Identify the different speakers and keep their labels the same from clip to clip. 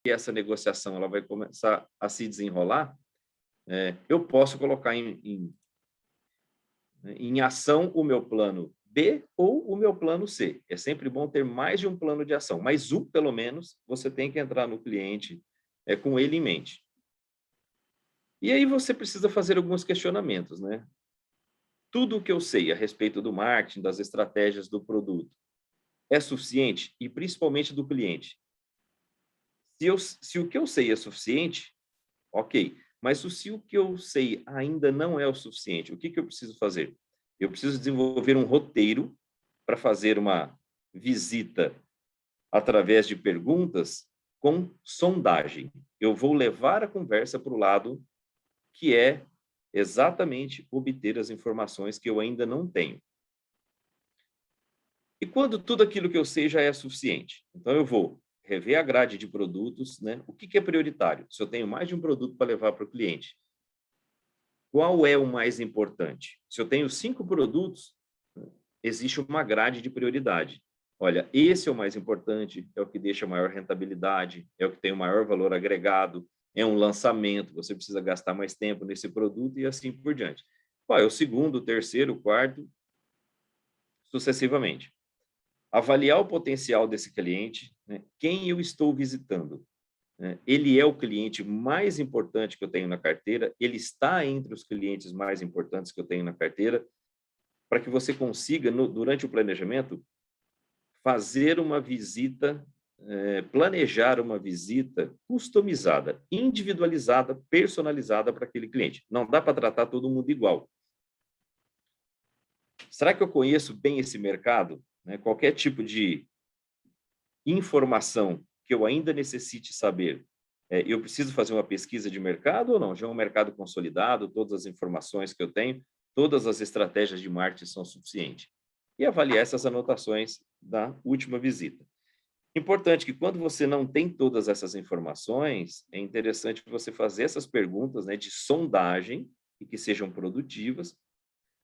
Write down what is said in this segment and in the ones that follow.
Speaker 1: essa negociação ela vai começar a se desenrolar, eu posso colocar em ação o meu plano B ou o meu plano C. É sempre bom ter mais de um plano de ação, mas um, pelo menos, você tem que entrar no cliente com ele em mente. E aí você precisa fazer alguns questionamentos, né? Tudo o que eu sei a respeito do marketing, das estratégias do produto, é suficiente? E principalmente do cliente. Se o que eu sei é suficiente, ok. Mas se o que eu sei ainda não é o suficiente, o que eu preciso fazer? Eu preciso desenvolver um roteiro para fazer uma visita através de perguntas com sondagem. Eu vou levar a conversa para o lado que é exatamente obter as informações que eu ainda não tenho. E quando tudo aquilo que eu sei já é suficiente? Então, eu vou rever a grade de produtos, né? O que é prioritário? Se eu tenho mais de um produto para levar para o cliente, qual é o mais importante? Se eu tenho 5 produtos, existe uma grade de prioridade. Olha, esse é o mais importante, é o que deixa maior rentabilidade, é o que tem o maior valor agregado, é um lançamento, você precisa gastar mais tempo nesse produto e assim por diante. Qual é o segundo, o terceiro, o quarto, sucessivamente. Avaliar o potencial desse cliente, né? Quem eu estou visitando. Né? Ele é o cliente mais importante que eu tenho na carteira, ele está entre os clientes mais importantes que eu tenho na carteira, para que você consiga, durante o planejamento, fazer uma visita, planejar uma visita customizada, individualizada, personalizada para aquele cliente. Não dá para tratar todo mundo igual. Será que eu conheço bem esse mercado? Né? Qualquer tipo de informação que eu ainda necessite saber, eu preciso fazer uma pesquisa de mercado ou não? Já é um mercado consolidado, todas as informações que eu tenho, todas as estratégias de marketing são suficientes. E avaliar essas anotações da última visita. Importante que quando você não tem todas essas informações, é interessante você fazer essas perguntas, né, de sondagem e que sejam produtivas,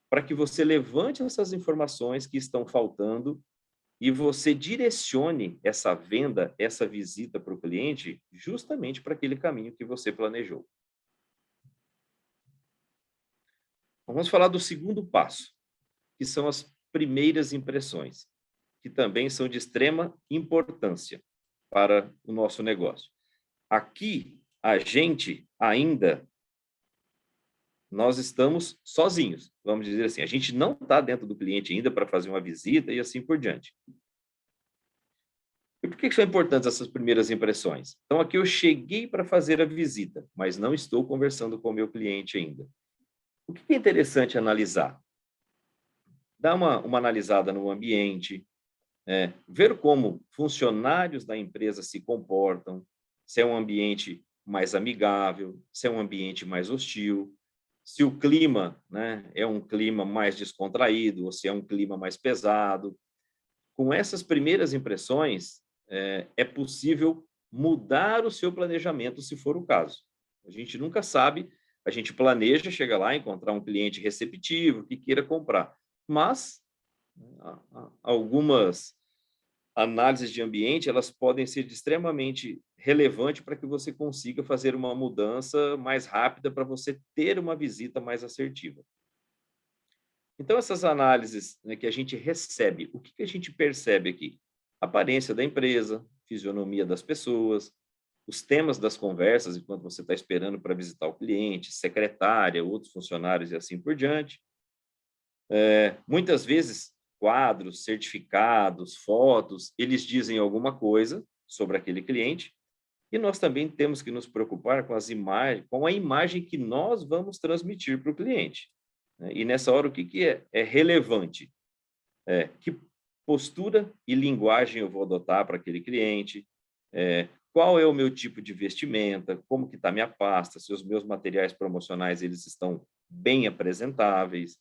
Speaker 1: para que você levante essas informações que estão faltando e você direcione essa venda, essa visita para o cliente, justamente para aquele caminho que você planejou. Vamos falar do segundo passo, que são as primeiras impressões, que também são de extrema importância para o nosso negócio. Aqui, a gente ainda, nós estamos sozinhos, vamos dizer assim, a gente não está dentro do cliente ainda para fazer uma visita e assim por diante. E por que são importantes essas primeiras impressões? Então, aqui eu cheguei para fazer a visita, mas não estou conversando com o meu cliente ainda. O que é interessante analisar? Dar uma analisada no ambiente, ver como funcionários da empresa se comportam, se é um ambiente mais amigável, se é um ambiente mais hostil, se o clima, né, é um clima mais descontraído ou se é um clima mais pesado. Com essas primeiras impressões, é possível mudar o seu planejamento, se for o caso. A gente nunca sabe, a gente planeja, chega lá, encontrar um cliente receptivo, que queira comprar. Mas algumas análises de ambiente, elas podem ser extremamente relevantes para que você consiga fazer uma mudança mais rápida para você ter uma visita mais assertiva. Então, essas análises, né, que a gente recebe, o que a gente percebe aqui? Aparência da empresa, fisionomia das pessoas, os temas das conversas enquanto você está esperando para visitar o cliente, secretária, outros funcionários e assim por diante. Muitas vezes, quadros, certificados, fotos, eles dizem alguma coisa sobre aquele cliente e nós também temos que nos preocupar com as imagens, com a imagem que nós vamos transmitir para o cliente. Né? E nessa hora, o que é relevante? Que postura e linguagem eu vou adotar para aquele cliente? Qual é o meu tipo de vestimenta? Como que está minha pasta? Se os meus materiais promocionais eles estão bem apresentáveis?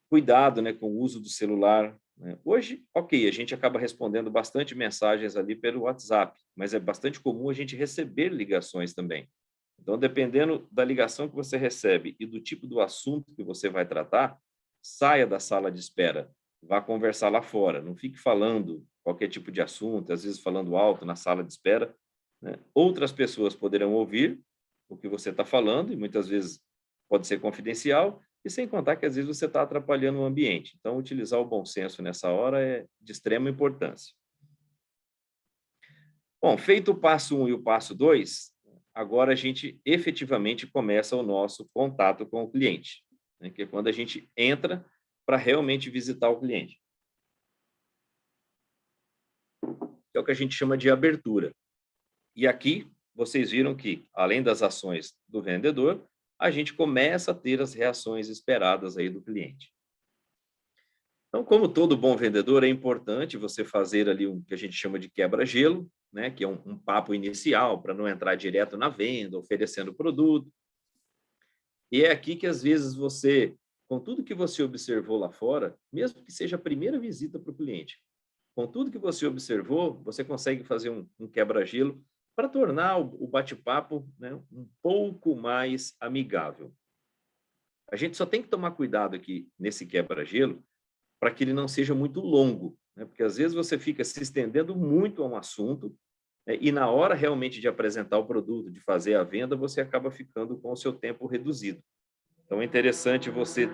Speaker 1: Cuidado, né, com o uso do celular. Né? Hoje, ok, a gente acaba respondendo bastante mensagens ali pelo WhatsApp, mas é bastante comum a gente receber ligações também. Então, dependendo da ligação que você recebe e do tipo do assunto que você vai tratar, saia da sala de espera, vá conversar lá fora, não fique falando qualquer tipo de assunto, às vezes falando alto na sala de espera, né? Outras pessoas poderão ouvir o que você está falando, e muitas vezes pode ser confidencial, e sem contar que às vezes você está atrapalhando o ambiente. Então, utilizar o bom senso nessa hora é de extrema importância. Bom, feito o passo 1 e o passo 2, agora a gente efetivamente começa o nosso contato com o cliente, né, que é quando a gente entra para realmente visitar o cliente. Que é o que a gente chama de abertura. E aqui vocês viram que, além das ações do vendedor, a gente começa a ter as reações esperadas aí do cliente. Então, como todo bom vendedor, é importante você fazer ali o que a gente chama de quebra-gelo, né, que é um papo inicial para não entrar direto na venda, oferecendo o produto. E é aqui que às vezes você, com tudo que você observou lá fora, mesmo que seja a primeira visita para o cliente, com tudo que você observou, você consegue fazer um quebra-gelo para tornar o bate-papo, né, um pouco mais amigável. A gente só tem que tomar cuidado aqui nesse quebra-gelo para que ele não seja muito longo, né? Porque às vezes você fica se estendendo muito a um assunto, né, e na hora realmente de apresentar o produto, de fazer a venda, você acaba ficando com o seu tempo reduzido. Então é interessante você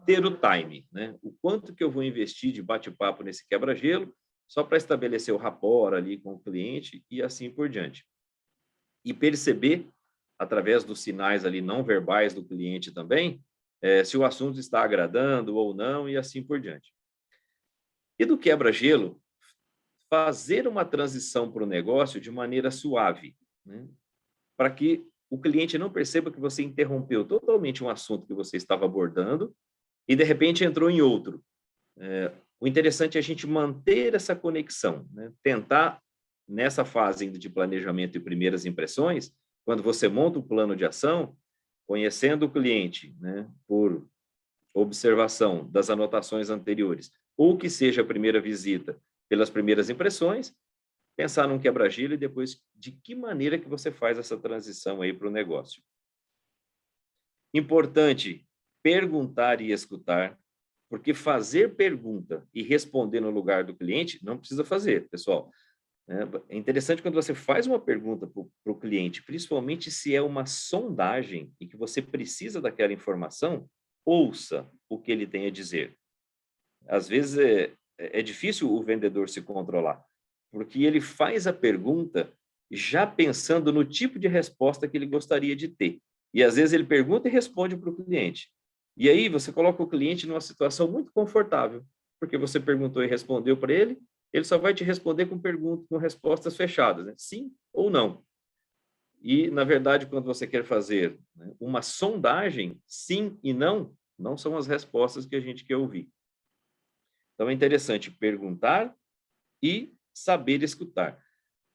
Speaker 1: ter o time, né? O quanto que eu vou investir de bate-papo nesse quebra-gelo, só para estabelecer o rapport ali com o cliente e assim por diante. E perceber, através dos sinais ali não verbais do cliente também, se o assunto está agradando ou não e assim por diante. E do quebra-gelo, fazer uma transição para o negócio de maneira suave, né? Para que o cliente não perceba que você interrompeu totalmente um assunto que você estava abordando e, de repente, entrou em outro. O interessante é a gente manter essa conexão, né? Tentar, nessa fase ainda de planejamento e primeiras impressões, quando você monta o plano de ação, conhecendo o cliente, né, por observação das anotações anteriores, ou que seja a primeira visita pelas primeiras impressões, pensar num quebra-gelo e depois de que maneira que você faz essa transição aí para o negócio. Importante perguntar e escutar, porque fazer pergunta e responder no lugar do cliente não precisa fazer, pessoal. É interessante quando você faz uma pergunta para o cliente, principalmente se é uma sondagem e que você precisa daquela informação, ouça o que ele tem a dizer. Às vezes é difícil o vendedor se controlar, porque ele faz a pergunta já pensando no tipo de resposta que ele gostaria de ter. E às vezes ele pergunta e responde para o cliente. E aí você coloca o cliente numa situação muito confortável, porque você perguntou e respondeu para ele, ele só vai te responder com perguntas, com respostas fechadas, né? Sim ou não. E, na verdade, quando você quer fazer, né, uma sondagem, sim e não, não são as respostas que a gente quer ouvir. Então, é interessante perguntar e saber escutar.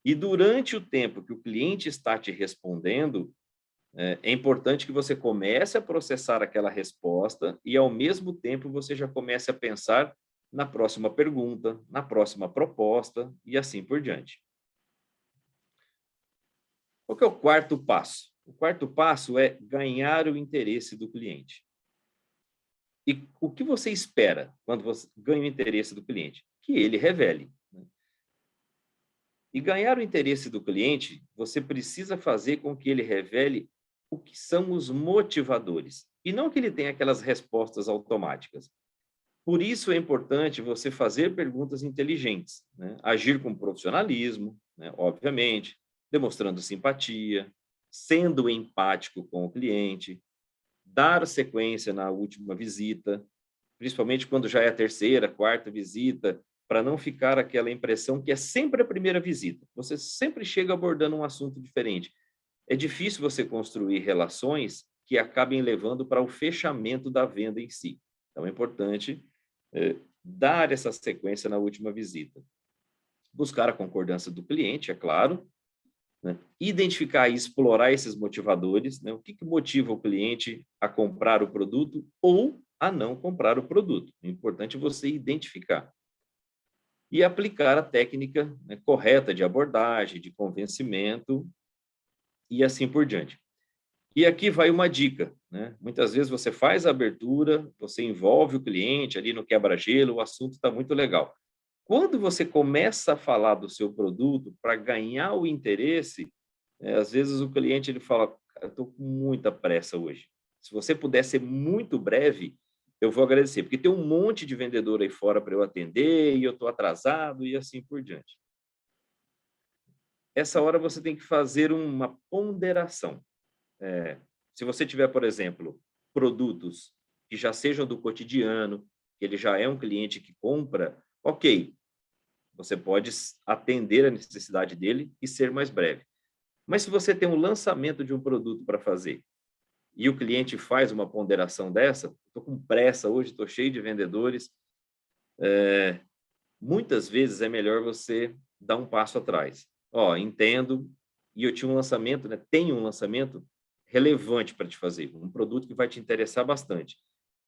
Speaker 1: E durante o tempo que o cliente está te respondendo, é importante que você comece a processar aquela resposta e, ao mesmo tempo, você já comece a pensar na próxima pergunta, na próxima proposta e assim por diante. Qual que é o quarto passo? O quarto passo é ganhar o interesse do cliente. E o que você espera quando você ganha o interesse do cliente? Que ele revele. E ganhar o interesse do cliente, você precisa fazer com que ele revele o que são os motivadores, e não que ele tenha aquelas respostas automáticas. Por isso é importante você fazer perguntas inteligentes, né? Agir com profissionalismo, né? Obviamente, demonstrando simpatia, sendo empático com o cliente, dar sequência na última visita, principalmente quando já é a terceira, quarta visita, para não ficar aquela impressão que é sempre a primeira visita. Você sempre chega abordando um assunto diferente. É difícil você construir relações que acabem levando para o fechamento da venda em si. Então, é importante dar essa sequência na última visita. Buscar a concordância do cliente, é claro, né? Identificar e explorar esses motivadores, né? O que motiva o cliente a comprar o produto ou a não comprar o produto. É importante você identificar. E aplicar a técnica, né, correta de abordagem, de convencimento e assim por diante. E aqui vai uma dica, né? Muitas vezes você faz a abertura, você envolve o cliente ali no quebra-gelo, o assunto está muito legal. Quando você começa a falar do seu produto para ganhar o interesse, às vezes o cliente ele fala: "Cara, eu estou com muita pressa hoje. Se você puder ser muito breve, eu vou agradecer, porque tem um monte de vendedor aí fora para eu atender e eu estou atrasado", e assim por diante. Essa hora você tem que fazer uma ponderação. Se você tiver, por exemplo, produtos que já sejam do cotidiano, que ele já é um cliente que compra, ok, você pode atender a necessidade dele e ser mais breve. Mas se você tem um lançamento de um produto para fazer e o cliente faz uma ponderação dessa, estou com pressa hoje, estou cheio de vendedores, muitas vezes é melhor você dar um passo atrás. Ó, entendo, e eu tinha um lançamento, né? Tenho um lançamento relevante para te fazer, um produto que vai te interessar bastante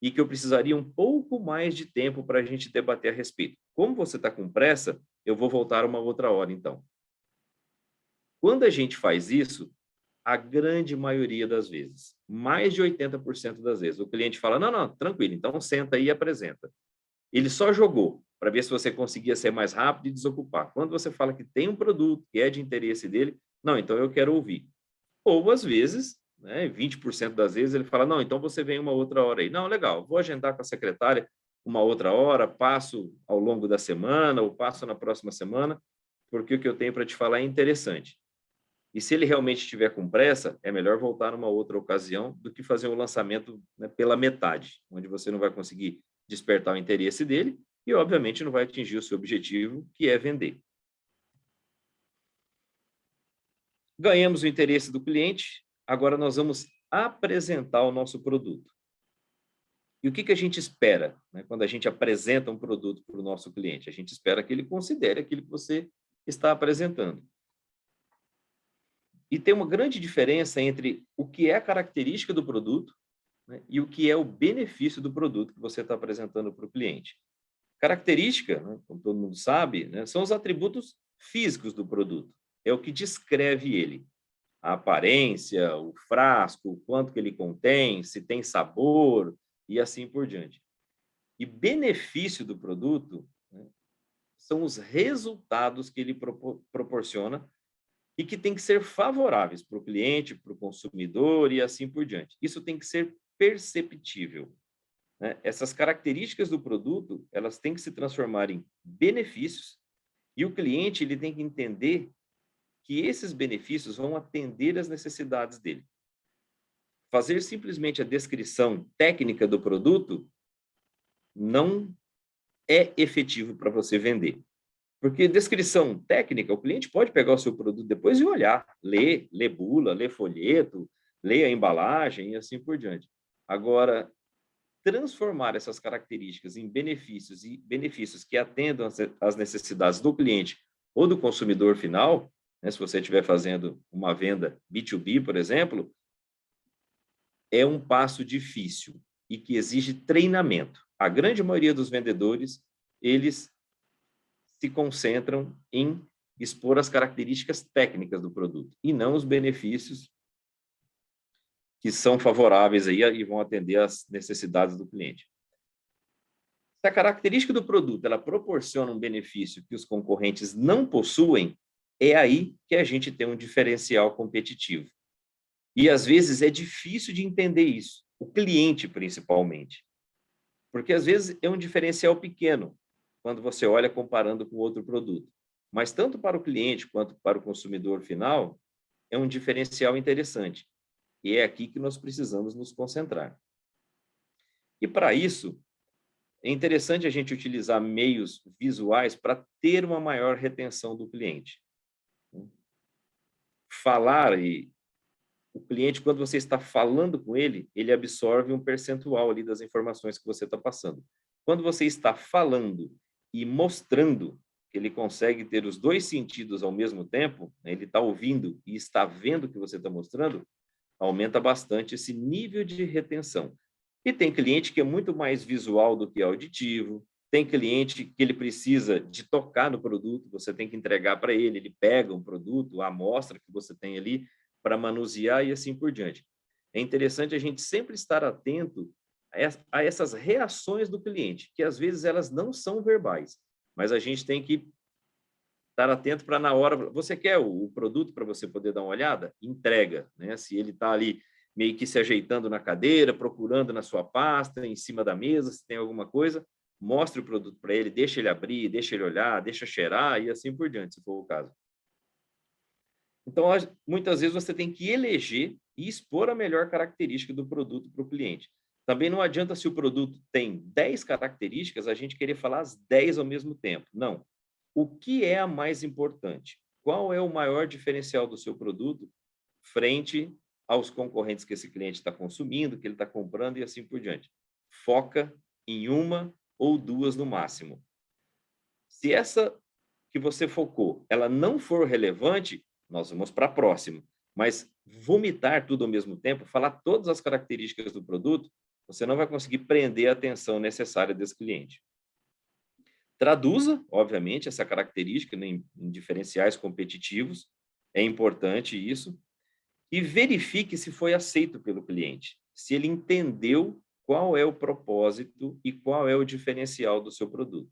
Speaker 1: e que eu precisaria um pouco mais de tempo para a gente debater a respeito. Como você está com pressa, eu vou voltar uma outra hora, então. Quando a gente faz isso, a grande maioria das vezes, mais de 80% das vezes, o cliente fala: "Não, não, tranquilo, então senta aí e apresenta". Ele só jogou para ver se você conseguia ser mais rápido e desocupar. Quando você fala que tem um produto que é de interesse dele: "Não, então eu quero ouvir". Ou às vezes, né, 20% das vezes ele fala: "Não, então você vem uma outra hora aí". "Não, legal, vou agendar com a secretária uma outra hora, passo ao longo da semana ou passo na próxima semana, porque o que eu tenho para te falar é interessante". E se ele realmente estiver com pressa, é melhor voltar numa outra ocasião do que fazer um lançamento, né, pela metade, onde você não vai conseguir despertar o interesse dele e, obviamente, não vai atingir o seu objetivo, que é vender. Ganhamos o interesse do cliente, agora nós vamos apresentar o nosso produto. E o que que a gente espera, né, quando a gente apresenta um produto para o nosso cliente? A gente espera que ele considere aquilo que você está apresentando. E tem uma grande diferença entre o que é a característica do produto, né, e o que é o benefício do produto que você está apresentando para o cliente. Característica, né, como todo mundo sabe, né, são os atributos físicos do produto. É o que descreve ele. A aparência, o frasco, o quanto que ele contém, se tem sabor e assim por diante. E benefício do produto, né, são os resultados que ele proporciona e que tem que ser favoráveis para o cliente, para o consumidor e assim por diante. Isso tem que ser perceptível, né? Essas características do produto, elas têm que se transformar em benefícios e o cliente ele tem que entender que esses benefícios vão atender às necessidades dele. Fazer simplesmente a descrição técnica do produto não é efetivo para você vender. Porque descrição técnica, o cliente pode pegar o seu produto depois e olhar, ler bula, ler folheto, ler a embalagem e assim por diante. Agora, transformar essas características em benefícios e benefícios que atendam às necessidades do cliente ou do consumidor final, né, se você estiver fazendo uma venda B2B, por exemplo, é um passo difícil e que exige treinamento. A grande maioria dos vendedores, eles se concentram em expor as características técnicas do produto e não os benefícios que são favoráveis aí e vão atender às necessidades do cliente. Se a característica do produto ela proporciona um benefício que os concorrentes não possuem, é aí que a gente tem um diferencial competitivo. E às vezes é difícil de entender isso, o cliente principalmente, porque às vezes é um diferencial pequeno quando você olha comparando com outro produto. Mas tanto para o cliente quanto para o consumidor final, é um diferencial interessante. E é aqui que nós precisamos nos concentrar. E para isso, é interessante a gente utilizar meios visuais para ter uma maior retenção do cliente. Falar e o cliente, quando você está falando com ele, ele absorve um percentual ali das informações que você está passando. Quando você está falando e mostrando que ele consegue ter os dois sentidos ao mesmo tempo, né, ele está ouvindo e está vendo o que você está mostrando, aumenta bastante esse nível de retenção. E tem cliente que é muito mais visual do que auditivo, tem cliente que ele precisa de tocar no produto, você tem que entregar para ele pega um produto, a amostra que você tem ali, para manusear e assim por diante. É interessante a gente sempre estar atento a essas reações do cliente, que às vezes elas não são verbais, mas a gente tem que estar atento para na hora... Você quer o produto para você poder dar uma olhada? Entrega, né? Se ele está ali meio que se ajeitando na cadeira, procurando na sua pasta, em cima da mesa, se tem alguma coisa, mostre o produto para ele, deixa ele abrir, deixa ele olhar, deixa cheirar e assim por diante, se for o caso. Então, muitas vezes você tem que eleger e expor a melhor característica do produto para o cliente. Também não adianta, se o produto tem 10 características, a gente querer falar as 10 ao mesmo tempo. Não. O que é a mais importante? Qual é o maior diferencial do seu produto frente aos concorrentes que esse cliente está consumindo, que ele está comprando e assim por diante? Foca em uma ou duas no máximo. Se essa que você focou, ela não for relevante, nós vamos para a próxima. Mas vomitar tudo ao mesmo tempo, falar todas as características do produto, você não vai conseguir prender a atenção necessária desse cliente. Traduza, obviamente, essa característica em diferenciais competitivos, é importante isso, e verifique se foi aceito pelo cliente, se ele entendeu qual é o propósito e qual é o diferencial do seu produto.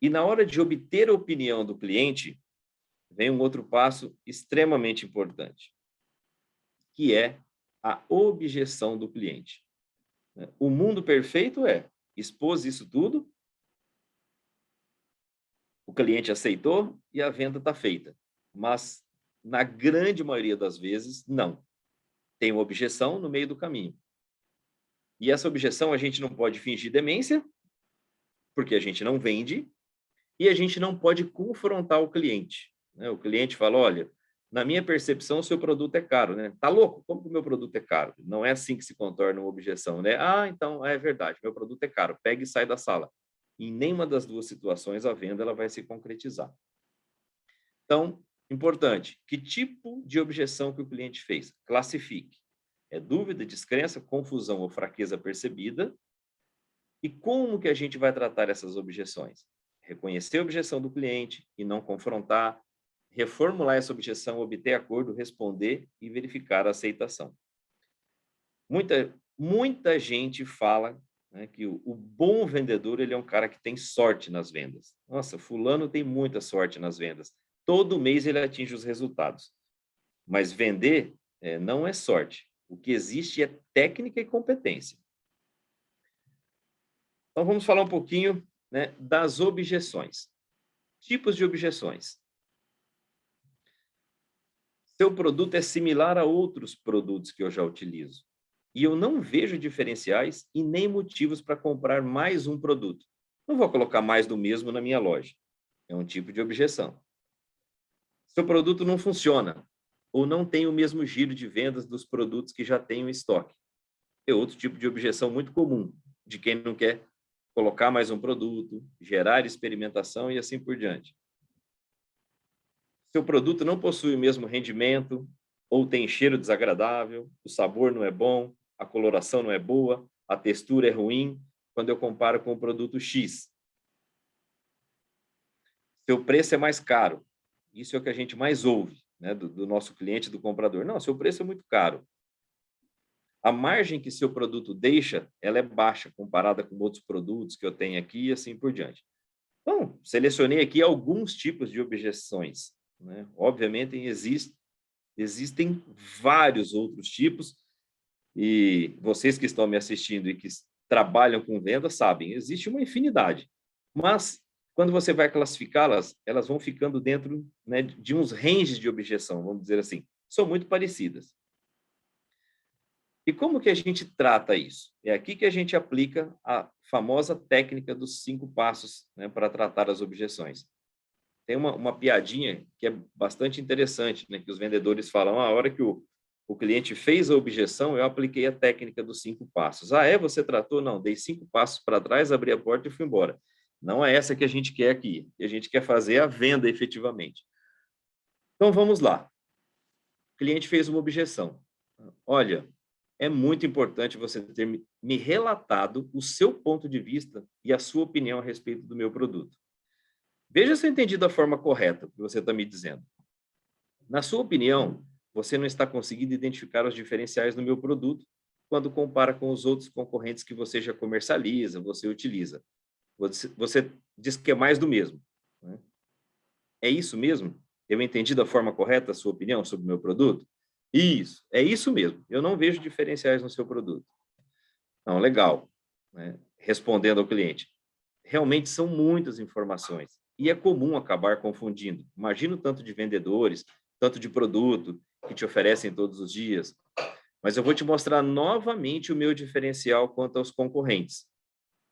Speaker 1: E na hora de obter a opinião do cliente, vem um outro passo extremamente importante, que é a objeção do cliente. O mundo perfeito expôs isso tudo, o cliente aceitou e a venda está feita. Mas, na grande maioria das vezes, não. Tem uma objeção no meio do caminho. E essa objeção a gente não pode fingir demência, porque a gente não vende, e a gente não pode confrontar o cliente. O cliente fala, olha, na minha percepção, o seu produto é caro, né? Tá louco? Como que o meu produto é caro? Não é assim que se contorna uma objeção, né? Ah, então é verdade, meu produto é caro. Pega e sai da sala. Em nenhuma das duas situações a venda ela vai se concretizar. Então, importante, que tipo de objeção que o cliente fez? Classifique. É dúvida, descrença, confusão ou fraqueza percebida? E como que a gente vai tratar essas objeções? Reconhecer a objeção do cliente e não confrontar, reformular essa objeção, obter acordo, responder e verificar a aceitação. Muita gente fala, né, que o bom vendedor ele é um cara que tem sorte nas vendas. Nossa, fulano tem muita sorte nas vendas. Todo mês ele atinge os resultados. Mas vender não é sorte. O que existe é técnica e competência. Então, vamos falar um pouquinho, né, das objeções. Tipos de objeções. Seu produto é similar a outros produtos que eu já utilizo. E eu não vejo diferenciais e nem motivos para comprar mais um produto. Não vou colocar mais do mesmo na minha loja. É um tipo de objeção. Seu produto não funciona ou não tem o mesmo giro de vendas dos produtos que já tem em estoque. É outro tipo de objeção muito comum de quem não quer colocar mais um produto, gerar experimentação e assim por diante. Seu produto não possui o mesmo rendimento ou tem cheiro desagradável, o sabor não é bom, a coloração não é boa, a textura é ruim, quando eu comparo com o produto X. Seu preço é mais caro. Isso é o que a gente mais ouve, né, do nosso cliente, do comprador. Não, seu preço é muito caro. A margem que seu produto deixa, ela é baixa comparada com outros produtos que eu tenho aqui e assim por diante. Então, selecionei aqui alguns tipos de objeções, né? Obviamente, existem vários outros tipos e vocês que estão me assistindo e que trabalham com venda sabem, existe uma infinidade. Mas, quando você vai classificá-las, elas vão ficando dentro, né, de uns ranges de objeção, vamos dizer assim. São muito parecidas. E como que a gente trata isso? É aqui que a gente aplica a famosa técnica dos 5 passos, né, para tratar as objeções. Tem uma piadinha que é bastante interessante, né, que os vendedores falam, a hora que o cliente fez a objeção, eu apliquei a técnica dos 5 passos. Ah, você tratou? Não, dei 5 passos para trás, abri a porta e fui embora. Não é essa que a gente quer aqui. A gente quer fazer a venda efetivamente. Então, vamos lá. O cliente fez uma objeção. Olha, é muito importante você ter me relatado o seu ponto de vista e a sua opinião a respeito do meu produto. Veja se eu entendi da forma correta o que você está me dizendo. Na sua opinião, você não está conseguindo identificar os diferenciais do meu produto quando compara com os outros concorrentes que você já comercializa, você utiliza. Você diz que é mais do mesmo, né? É isso mesmo? Eu entendi da forma correta a sua opinião sobre o meu produto? Isso, é isso mesmo. Eu não vejo diferenciais no seu produto. Não, legal, né? Respondendo ao cliente. Realmente são muitas informações e é comum acabar confundindo. Imagina o tanto de vendedores, tanto de produto que te oferecem todos os dias. Mas eu vou te mostrar novamente o meu diferencial quanto aos concorrentes.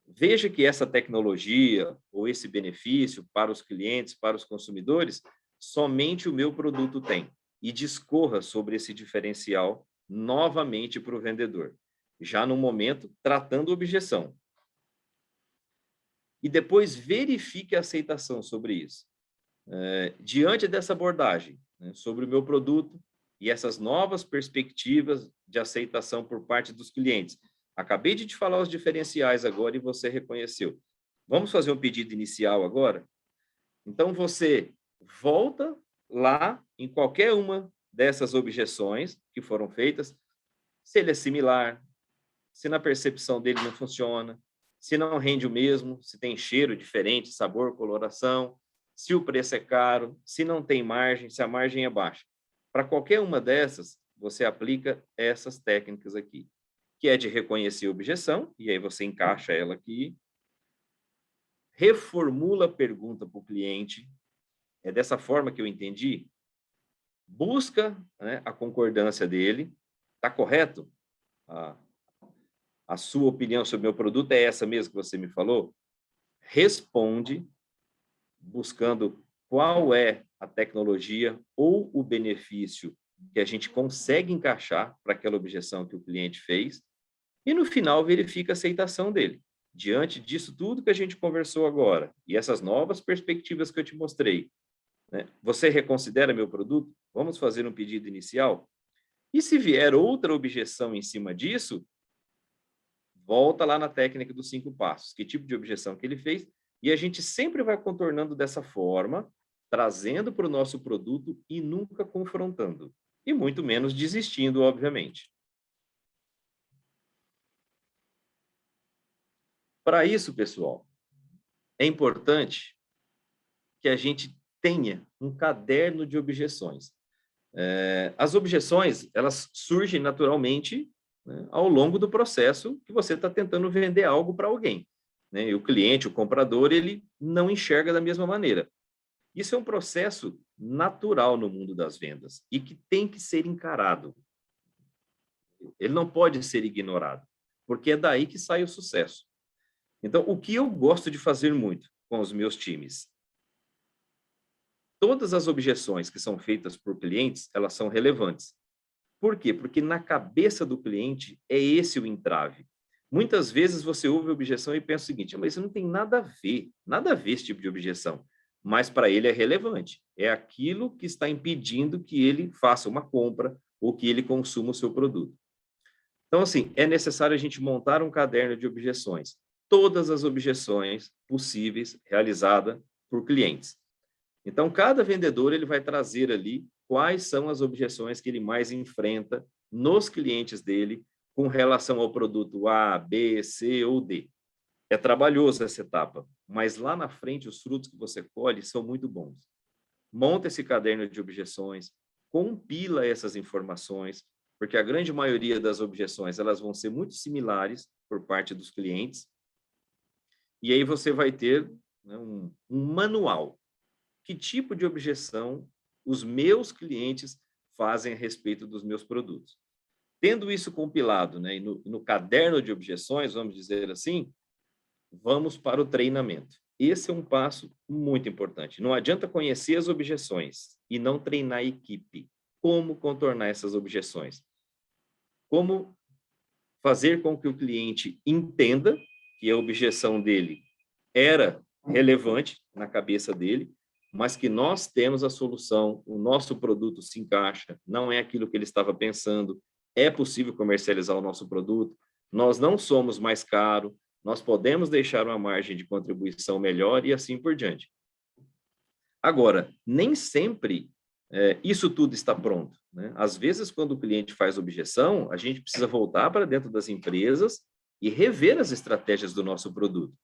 Speaker 1: Veja que essa tecnologia ou esse benefício para os clientes, para os consumidores, somente o meu produto tem. E discorra sobre esse diferencial novamente para o vendedor, já no momento tratando objeção. E depois verifique a aceitação sobre isso. Diante dessa abordagem, né, sobre o meu produto e essas novas perspectivas de aceitação por parte dos clientes. Acabei de te falar os diferenciais agora e você reconheceu. Vamos fazer um pedido inicial agora? Então, você volta lá em qualquer uma dessas objeções que foram feitas, se ele é similar, se na percepção dele não funciona, se não rende o mesmo, se tem cheiro diferente, sabor, coloração, se o preço é caro, se não tem margem, se a margem é baixa. Para qualquer uma dessas, você aplica essas técnicas aqui, que é de reconhecer a objeção, e aí você encaixa ela aqui, reformula a pergunta para o cliente, é dessa forma que eu entendi, busca, né, a concordância dele, está correto? A sua opinião sobre o meu produto é essa mesmo que você me falou? Responde buscando qual é a tecnologia ou o benefício que a gente consegue encaixar para aquela objeção que o cliente fez e, no final, verifica a aceitação dele. Diante disso tudo que a gente conversou agora e essas novas perspectivas que eu te mostrei, né, você reconsidera meu produto? Vamos fazer um pedido inicial? E se vier outra objeção em cima disso, volta lá na técnica dos 5 passos, que tipo de objeção que ele fez, e a gente sempre vai contornando dessa forma, trazendo para o nosso produto e nunca confrontando, e muito menos desistindo, obviamente. Para isso, pessoal, é importante que a gente tenha um caderno de objeções. As objeções, elas surgem naturalmente, né, ao longo do processo que você está tentando vender algo para alguém, né? E o cliente, o comprador, ele não enxerga da mesma maneira. Isso é um processo natural no mundo das vendas e que tem que ser encarado. Ele não pode ser ignorado, porque é daí que sai o sucesso. Então, o que eu gosto de fazer muito com os meus times? Todas as objeções que são feitas por clientes, elas são relevantes. Por quê? Porque na cabeça do cliente é esse o entrave. Muitas vezes você ouve a objeção e pensa o seguinte: mas isso não tem nada a ver esse tipo de objeção. Mas para ele é relevante. É aquilo que está impedindo que ele faça uma compra ou que ele consuma o seu produto. Então, assim, é necessário a gente montar um caderno de objeções. Todas as objeções possíveis realizadas por clientes. Então, cada vendedor ele vai trazer ali quais são as objeções que ele mais enfrenta nos clientes dele com relação ao produto A, B, C ou D. É trabalhoso essa etapa, mas lá na frente os frutos que você colhe são muito bons. Monta esse caderno de objeções, compila essas informações, porque a grande maioria das objeções elas vão ser muito similares por parte dos clientes, e aí você vai ter, né, um manual. Que tipo de objeção os meus clientes fazem a respeito dos meus produtos? Tendo isso compilado, né, e no caderno de objeções, vamos dizer assim, vamos para o treinamento. Esse é um passo muito importante. Não adianta conhecer as objeções e não treinar a equipe. Como contornar essas objeções? Como fazer com que o cliente entenda que a objeção dele era relevante na cabeça dele, mas que nós temos a solução, o nosso produto se encaixa, não é aquilo que ele estava pensando, é possível comercializar o nosso produto, nós não somos mais caro, nós podemos deixar uma margem de contribuição melhor e assim por diante. Agora, nem sempre isso tudo está pronto, né? Às vezes, quando o cliente faz objeção, a gente precisa voltar para dentro das empresas e rever as estratégias do nosso produto.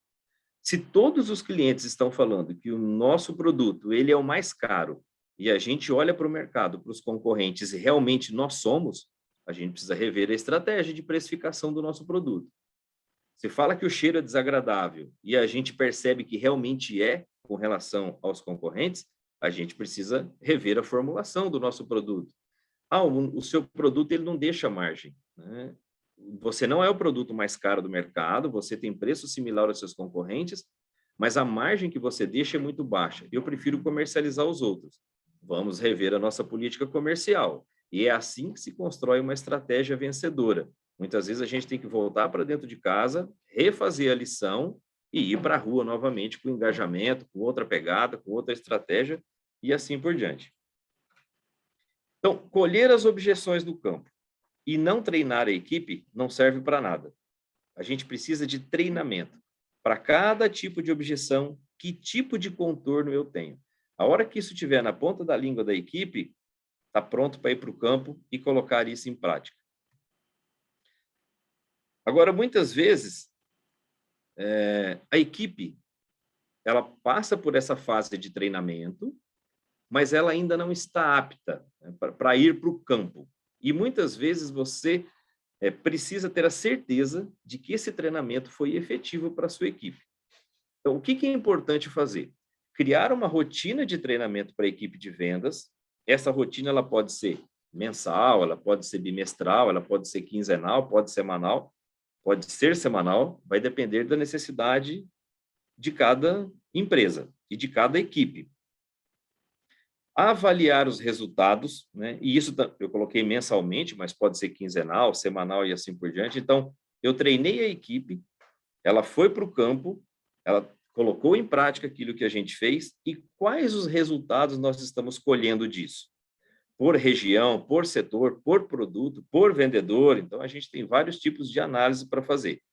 Speaker 1: Se todos os clientes estão falando que o nosso produto ele é o mais caro e a gente olha para o mercado, para os concorrentes e realmente nós somos, a gente precisa rever a estratégia de precificação do nosso produto. Se fala que o cheiro é desagradável e a gente percebe que realmente é com relação aos concorrentes, a gente precisa rever a formulação do nosso produto. O seu produto ele não deixa margem, né? Você não é o produto mais caro do mercado, você tem preço similar aos seus concorrentes, mas a margem que você deixa é muito baixa. Eu prefiro comercializar os outros. Vamos rever a nossa política comercial. E é assim que se constrói uma estratégia vencedora. Muitas vezes a gente tem que voltar para dentro de casa, refazer a lição e ir para a rua novamente com engajamento, com outra pegada, com outra estratégia e assim por diante. Então, colher as objeções do campo e não treinar a equipe não serve para nada. A gente precisa de treinamento. Para cada tipo de objeção, que tipo de contorno eu tenho. A hora que isso estiver na ponta da língua da equipe, está pronto para ir para o campo e colocar isso em prática. Agora, muitas vezes, a equipe ela passa por essa fase de treinamento, mas ela ainda não está apta, né, para ir para o campo. E muitas vezes você precisa ter a certeza de que esse treinamento foi efetivo para a sua equipe. Então, o que é importante fazer? Criar uma rotina de treinamento para a equipe de vendas. Essa rotina ela pode ser mensal, ela pode ser bimestral, ela pode ser quinzenal, pode ser semanal, vai depender da necessidade de cada empresa e de cada equipe. Avaliar os resultados, né? E isso eu coloquei mensalmente, mas pode ser quinzenal, semanal e assim por diante. Então, eu treinei a equipe, ela foi para o campo, ela colocou em prática aquilo que a gente fez e quais os resultados nós estamos colhendo disso? Por região, por setor, por produto, por vendedor. Então, a gente tem vários tipos de análise para fazer.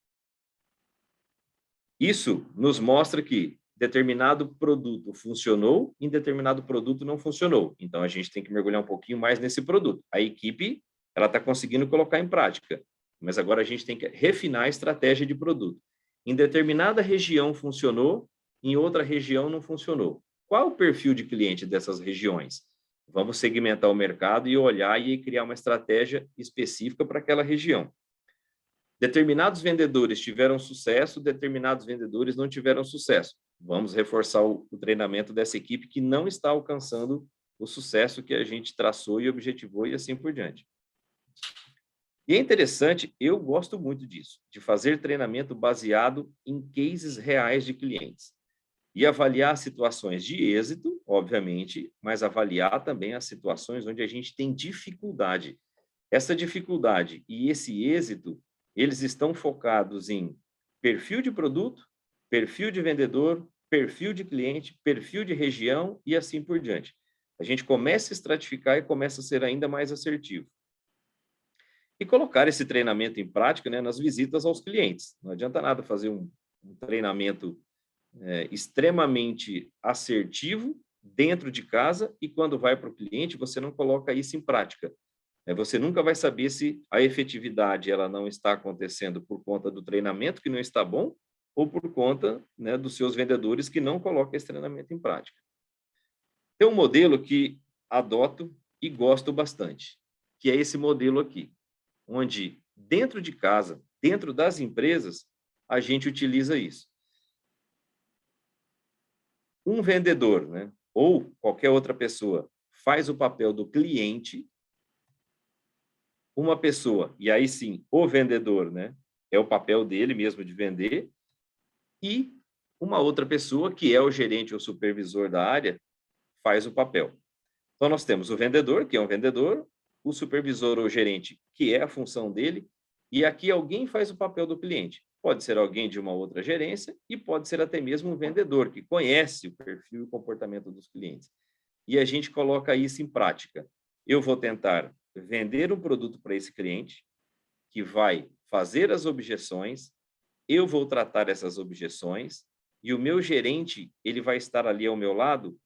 Speaker 1: Isso nos mostra que determinado produto funcionou, em determinado produto não funcionou. Então, a gente tem que mergulhar um pouquinho mais nesse produto. A equipe ela está conseguindo colocar em prática, mas agora a gente tem que refinar a estratégia de produto. Em determinada região funcionou, em outra região não funcionou. Qual o perfil de cliente dessas regiões? Vamos segmentar o mercado e olhar e criar uma estratégia específica para aquela região. Determinados vendedores tiveram sucesso, determinados vendedores não tiveram sucesso. Vamos reforçar o treinamento dessa equipe que não está alcançando o sucesso que a gente traçou e objetivou e assim por diante. E é interessante, eu gosto muito disso, de fazer treinamento baseado em cases reais de clientes. E avaliar situações de êxito, obviamente, mas avaliar também as situações onde a gente tem dificuldade. Essa dificuldade e esse êxito, eles estão focados em perfil de produto, perfil de vendedor, perfil de cliente, perfil de região e assim por diante. A gente começa a estratificar e começa a ser ainda mais assertivo. E colocar esse treinamento em prática, né, nas visitas aos clientes. Não adianta nada fazer um treinamento extremamente assertivo dentro de casa e quando vai para o cliente, você não coloca isso em prática. Você nunca vai saber se a efetividade ela não está acontecendo por conta do treinamento que não está bom ou por conta, né, dos seus vendedores que não colocam esse treinamento em prática. Tem um modelo que adoto e gosto bastante, que é esse modelo aqui, onde dentro de casa, dentro das empresas, a gente utiliza isso. Um vendedor, né, ou qualquer outra pessoa, faz o papel do cliente. Uma pessoa, e aí sim, o vendedor, né, é o papel dele mesmo de vender, e uma outra pessoa, que é o gerente ou supervisor da área, faz o papel. Então, nós temos o vendedor, que é um vendedor, o supervisor ou gerente, que é a função dele, e aqui alguém faz o papel do cliente. Pode ser alguém de uma outra gerência e pode ser até mesmo um vendedor, que conhece o perfil e o comportamento dos clientes. E a gente coloca isso em prática. Eu vou tentar vender um produto para esse cliente, que vai fazer as objeções, eu vou tratar essas objeções, e o meu gerente ele vai estar ali ao meu lado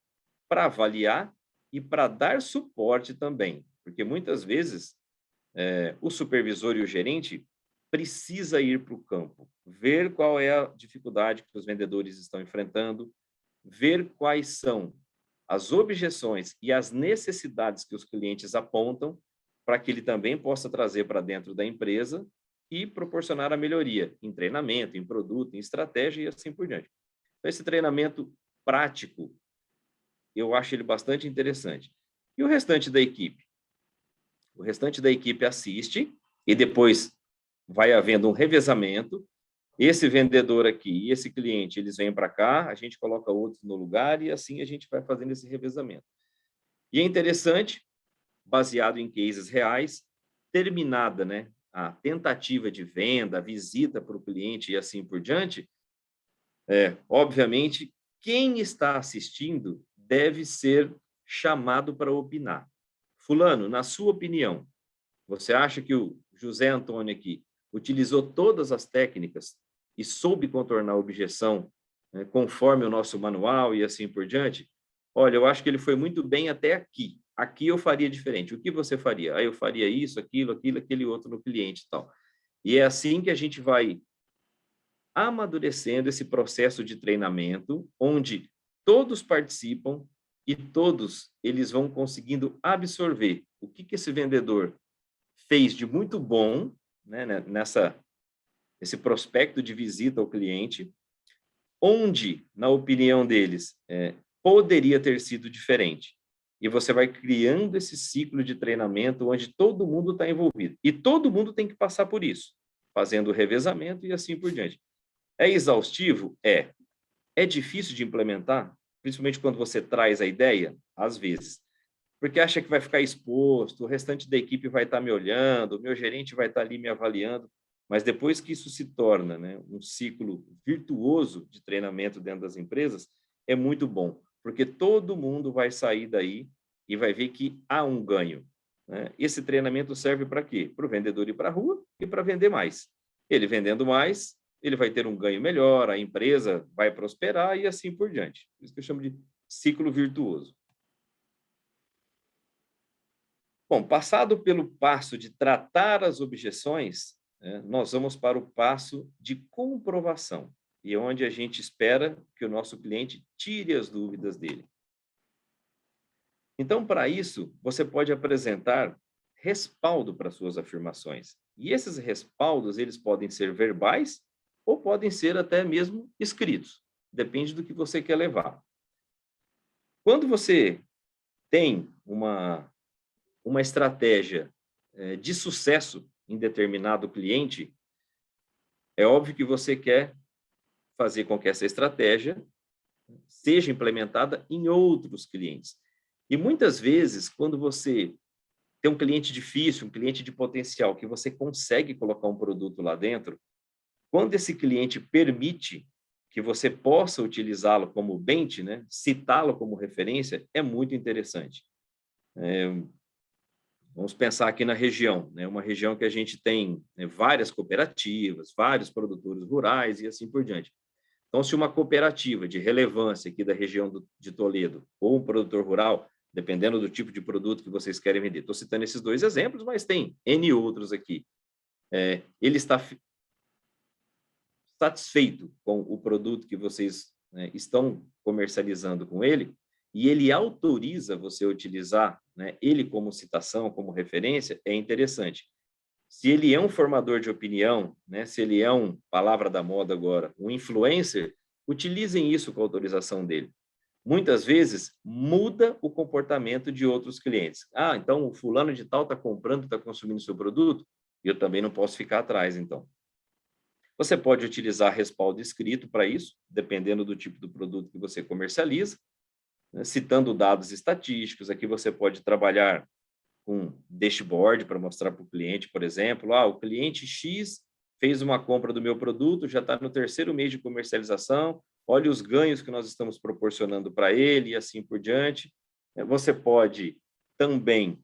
Speaker 1: para avaliar e para dar suporte também. Porque muitas vezes o supervisor e o gerente precisa ir para o campo, ver qual é a dificuldade que os vendedores estão enfrentando, ver quais são as objeções e as necessidades que os clientes apontam, para que ele também possa trazer para dentro da empresa e proporcionar a melhoria em treinamento, em produto, em estratégia e assim por diante. Então, esse treinamento prático, eu acho ele bastante interessante. E o restante da equipe? O restante da equipe assiste e depois vai havendo um revezamento. Esse vendedor aqui e esse cliente, eles vêm para cá, a gente coloca outros no lugar e assim a gente vai fazendo esse revezamento. E é interessante, baseado em cases reais, terminada, né, a tentativa de venda, a visita para o cliente e assim por diante, obviamente, quem está assistindo deve ser chamado para opinar. Fulano, na sua opinião, você acha que o José Antônio aqui utilizou todas as técnicas e soube contornar a objeção, né, conforme o nosso manual e assim por diante? Olha, eu acho que ele foi muito bem até aqui. Aqui eu faria diferente. O que você faria? Aí eu faria isso, aquilo, aquele outro no cliente e tal. E é assim que a gente vai amadurecendo esse processo de treinamento, onde todos participam e todos eles vão conseguindo absorver o que esse vendedor fez de muito bom, né, esse prospecto de visita ao cliente, onde, na opinião deles, poderia ter sido diferente. E você vai criando esse ciclo de treinamento onde todo mundo está envolvido. E todo mundo tem que passar por isso, fazendo o revezamento e assim por diante. É exaustivo? É. É difícil de implementar, principalmente quando você traz a ideia? Às vezes. Porque acha que vai ficar exposto, o restante da equipe vai estar me olhando, o meu gerente vai estar ali me avaliando, mas depois que isso se torna, né, um ciclo virtuoso de treinamento dentro das empresas, é muito bom, porque todo mundo vai sair daí e vai ver que há um ganho, né? Esse treinamento serve para quê? Para o vendedor ir para a rua e para vender mais. Ele vendendo mais, ele vai ter um ganho melhor, a empresa vai prosperar e assim por diante. Isso que eu chamo de ciclo virtuoso. Bom, passado pelo passo de tratar as objeções, né, nós vamos para o passo de comprovação, e é onde a gente espera que o nosso cliente tire as dúvidas dele. Então, para isso, você pode apresentar respaldo para suas afirmações. E esses respaldos, eles podem ser verbais ou podem ser até mesmo escritos. Depende do que você quer levar. Quando você tem uma estratégia de sucesso em determinado cliente, é óbvio que você quer fazer com que essa estratégia seja implementada em outros clientes. E muitas vezes, quando você tem um cliente difícil, um cliente de potencial, que você consegue colocar um produto lá dentro, quando esse cliente permite que você possa utilizá-lo como bench, né, citá-lo como referência, é muito interessante. Vamos pensar aqui na região, né? Uma região que a gente tem, né, várias cooperativas, vários produtores rurais e assim por diante. Então, se uma cooperativa de relevância aqui da região de Toledo, ou um produtor rural, dependendo do tipo de produto que vocês querem vender, estou citando esses dois exemplos, mas tem N outros aqui. Ele está satisfeito com o produto que vocês, né, estão comercializando com ele, e ele autoriza você a utilizar, né, ele como citação, como referência, é interessante. Se ele é um formador de opinião, né, se ele é um, palavra da moda agora, um influencer, utilizem isso com a autorização dele. Muitas vezes muda o comportamento de outros clientes. Ah, então o fulano de tal está comprando, está consumindo seu produto, e eu também não posso ficar atrás, então. Você pode utilizar respaldo escrito para isso, dependendo do tipo do produto que você comercializa, né, citando dados estatísticos. Aqui você pode trabalhar com dashboard para mostrar para o cliente, por exemplo, o cliente X fez uma compra do meu produto, já está no terceiro mês de comercialização, olha os ganhos que nós estamos proporcionando para ele e assim por diante. Você pode também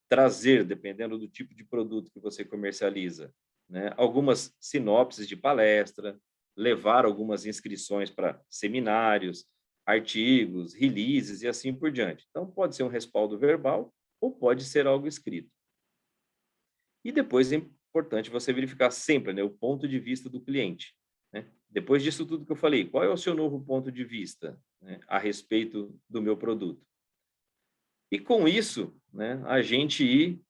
Speaker 1: trazer, dependendo do tipo de produto que você comercializa, né, algumas sinopses de palestra, levar algumas inscrições para seminários, artigos, releases e assim por diante. Então, pode ser um respaldo verbal ou pode ser algo escrito. E depois importante você verificar sempre, né, o ponto de vista do cliente, né? Depois disso tudo que eu falei, qual é o seu novo ponto de vista, né, a respeito do meu produto? E com isso, né, a gente ir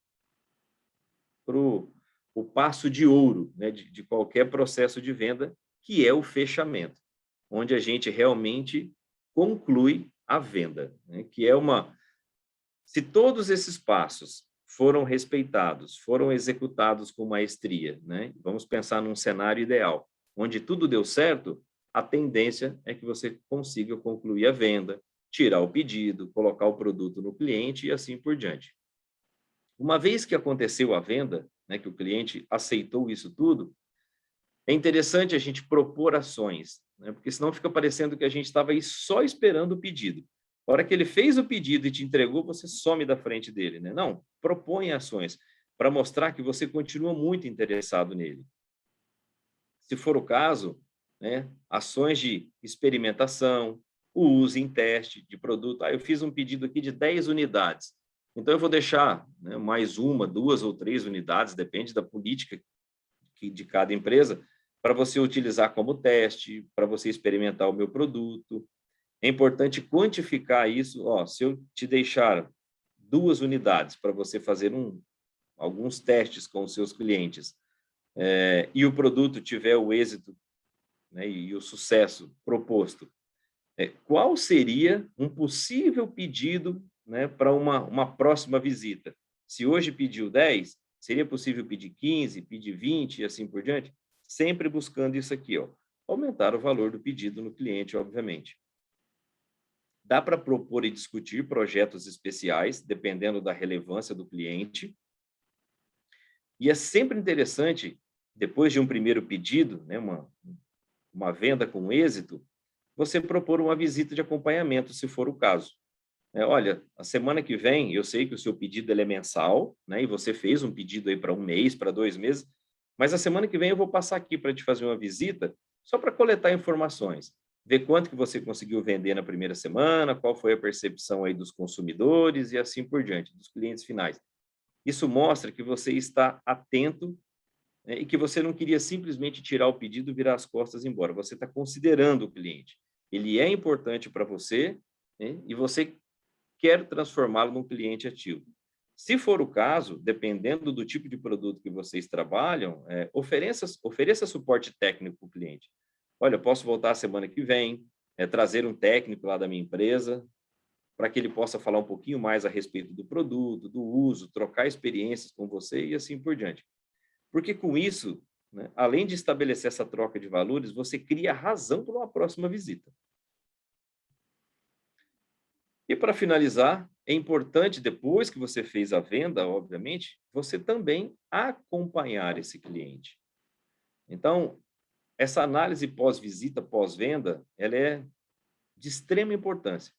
Speaker 1: para o passo de ouro, né, de qualquer processo de venda, que é o fechamento, onde a gente realmente conclui a venda, né, que é uma... Se todos esses passos foram respeitados, foram executados com maestria, né? Vamos pensar num cenário ideal, onde tudo deu certo, a tendência é que você consiga concluir a venda, tirar o pedido, colocar o produto no cliente e assim por diante. Uma vez que aconteceu a venda, né, que o cliente aceitou isso tudo, é interessante a gente propor ações, né, porque senão fica parecendo que a gente estava aí só esperando o pedido. A hora que ele fez o pedido e te entregou, você some da frente dele, né? Não, propõe ações para mostrar que você continua muito interessado nele. Se for o caso, né, ações de experimentação, o uso em teste de produto. Eu fiz um pedido aqui de 10 unidades. Então, eu vou deixar, né, mais uma, duas ou três unidades, depende da política de cada empresa, para você utilizar como teste, para você experimentar o meu produto. É importante quantificar isso. Se eu te deixar 2 unidades para você fazer alguns testes com os seus clientes, e o produto tiver o êxito, né, e o sucesso proposto, qual seria um possível pedido, né, para uma próxima visita? Se hoje pediu 10, seria possível pedir 15, pedir 20 e assim por diante? Sempre buscando isso aqui, aumentar o valor do pedido no cliente, obviamente. Dá para propor e discutir projetos especiais, dependendo da relevância do cliente. E é sempre interessante, depois de um primeiro pedido, né, uma venda com êxito, você propor uma visita de acompanhamento, se for o caso. Olha, a semana que vem, eu sei que o seu pedido ele é mensal, né, e você fez um pedido aí para 1 mês, para 2 meses, mas a semana que vem eu vou passar aqui para te fazer uma visita, só para coletar informações, ver quanto que você conseguiu vender na primeira semana, qual foi a percepção aí dos consumidores e assim por diante, dos clientes finais. Isso mostra que você está atento, né, e que você não queria simplesmente tirar o pedido, virar as costas e ir embora. Você está considerando o cliente. Ele é importante para você, né, e você quer transformá-lo num cliente ativo. Se for o caso, dependendo do tipo de produto que vocês trabalham, ofereça suporte técnico para o cliente. Olha, eu posso voltar a semana que vem, trazer um técnico lá da minha empresa, para que ele possa falar um pouquinho mais a respeito do produto, do uso, trocar experiências com você e assim por diante. Porque com isso, né, além de estabelecer essa troca de valores, você cria razão para uma próxima visita. E para finalizar, é importante, depois que você fez a venda, obviamente, você também acompanhar esse cliente. Então, essa análise pós-visita, pós-venda, ela é de extrema importância.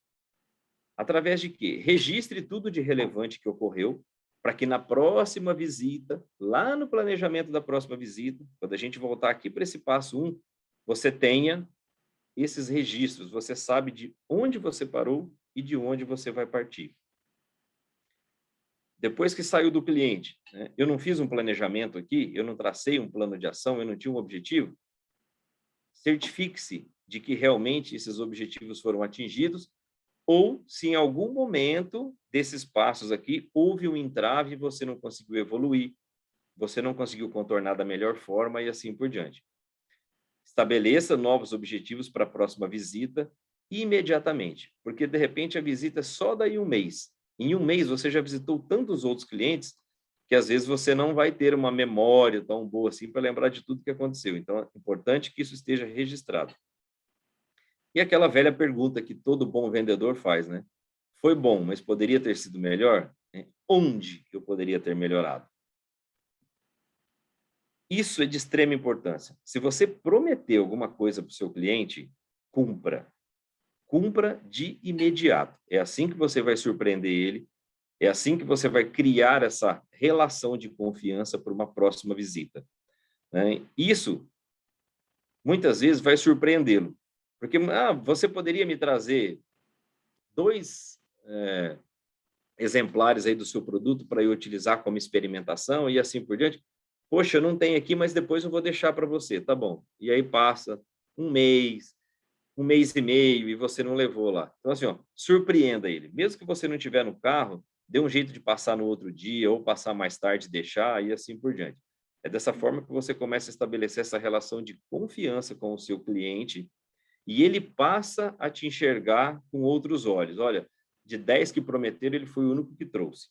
Speaker 1: Através de quê? Registre tudo de relevante que ocorreu, para que na próxima visita, lá no planejamento da próxima visita, quando a gente voltar aqui para esse passo 1, você tenha esses registros, você sabe de onde você parou e de onde você vai partir. Depois que saiu do cliente, né, eu não fiz um planejamento aqui, eu não tracei um plano de ação, eu não tinha um objetivo, certifique-se de que realmente esses objetivos foram atingidos, ou se em algum momento desses passos aqui houve um entrave e você não conseguiu evoluir, você não conseguiu contornar da melhor forma e assim por diante. Estabeleça novos objetivos para a próxima visita imediatamente, porque de repente a visita é só daí 1 mês. Em 1 mês você já visitou tantos outros clientes que às vezes você não vai ter uma memória tão boa assim para lembrar de tudo que aconteceu. Então é importante que isso esteja registrado. E aquela velha pergunta que todo bom vendedor faz, né? Foi bom, mas poderia ter sido melhor? Onde eu poderia ter melhorado? Isso é de extrema importância. Se você prometeu alguma coisa para o seu cliente, cumpra. Cumpra de imediato. É assim que você vai surpreender ele, é assim que você vai criar essa relação de confiança para uma próxima visita, né? Isso, muitas vezes, vai surpreendê-lo. Porque você poderia me trazer 2 exemplares aí do seu produto para eu utilizar como experimentação e assim por diante? Poxa, eu não tenho aqui, mas depois eu vou deixar para você. Tá bom. E aí passa um mês e meio, e você não levou lá. Então, assim, ó, surpreenda ele. Mesmo que você não estiver no carro, dê um jeito de passar no outro dia, ou passar mais tarde, deixar, e assim por diante. É dessa forma que você começa a estabelecer essa relação de confiança com o seu cliente, e ele passa a te enxergar com outros olhos. Olha, de 10 que prometeram, ele foi o único que trouxe.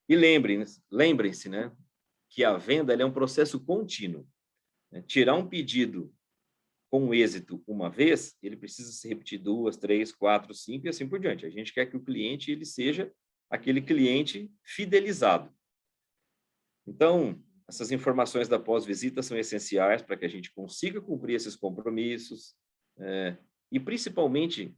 Speaker 1: E lembrem-se, né, que a venda é um processo contínuo. Né? Tirar um pedido com êxito uma vez, ele precisa se repetir 2, 3, 4, 5 e assim por diante. A gente quer que o cliente ele seja aquele cliente fidelizado. Então, essas informações da pós-visita são essenciais para que a gente consiga cumprir esses compromissos, e principalmente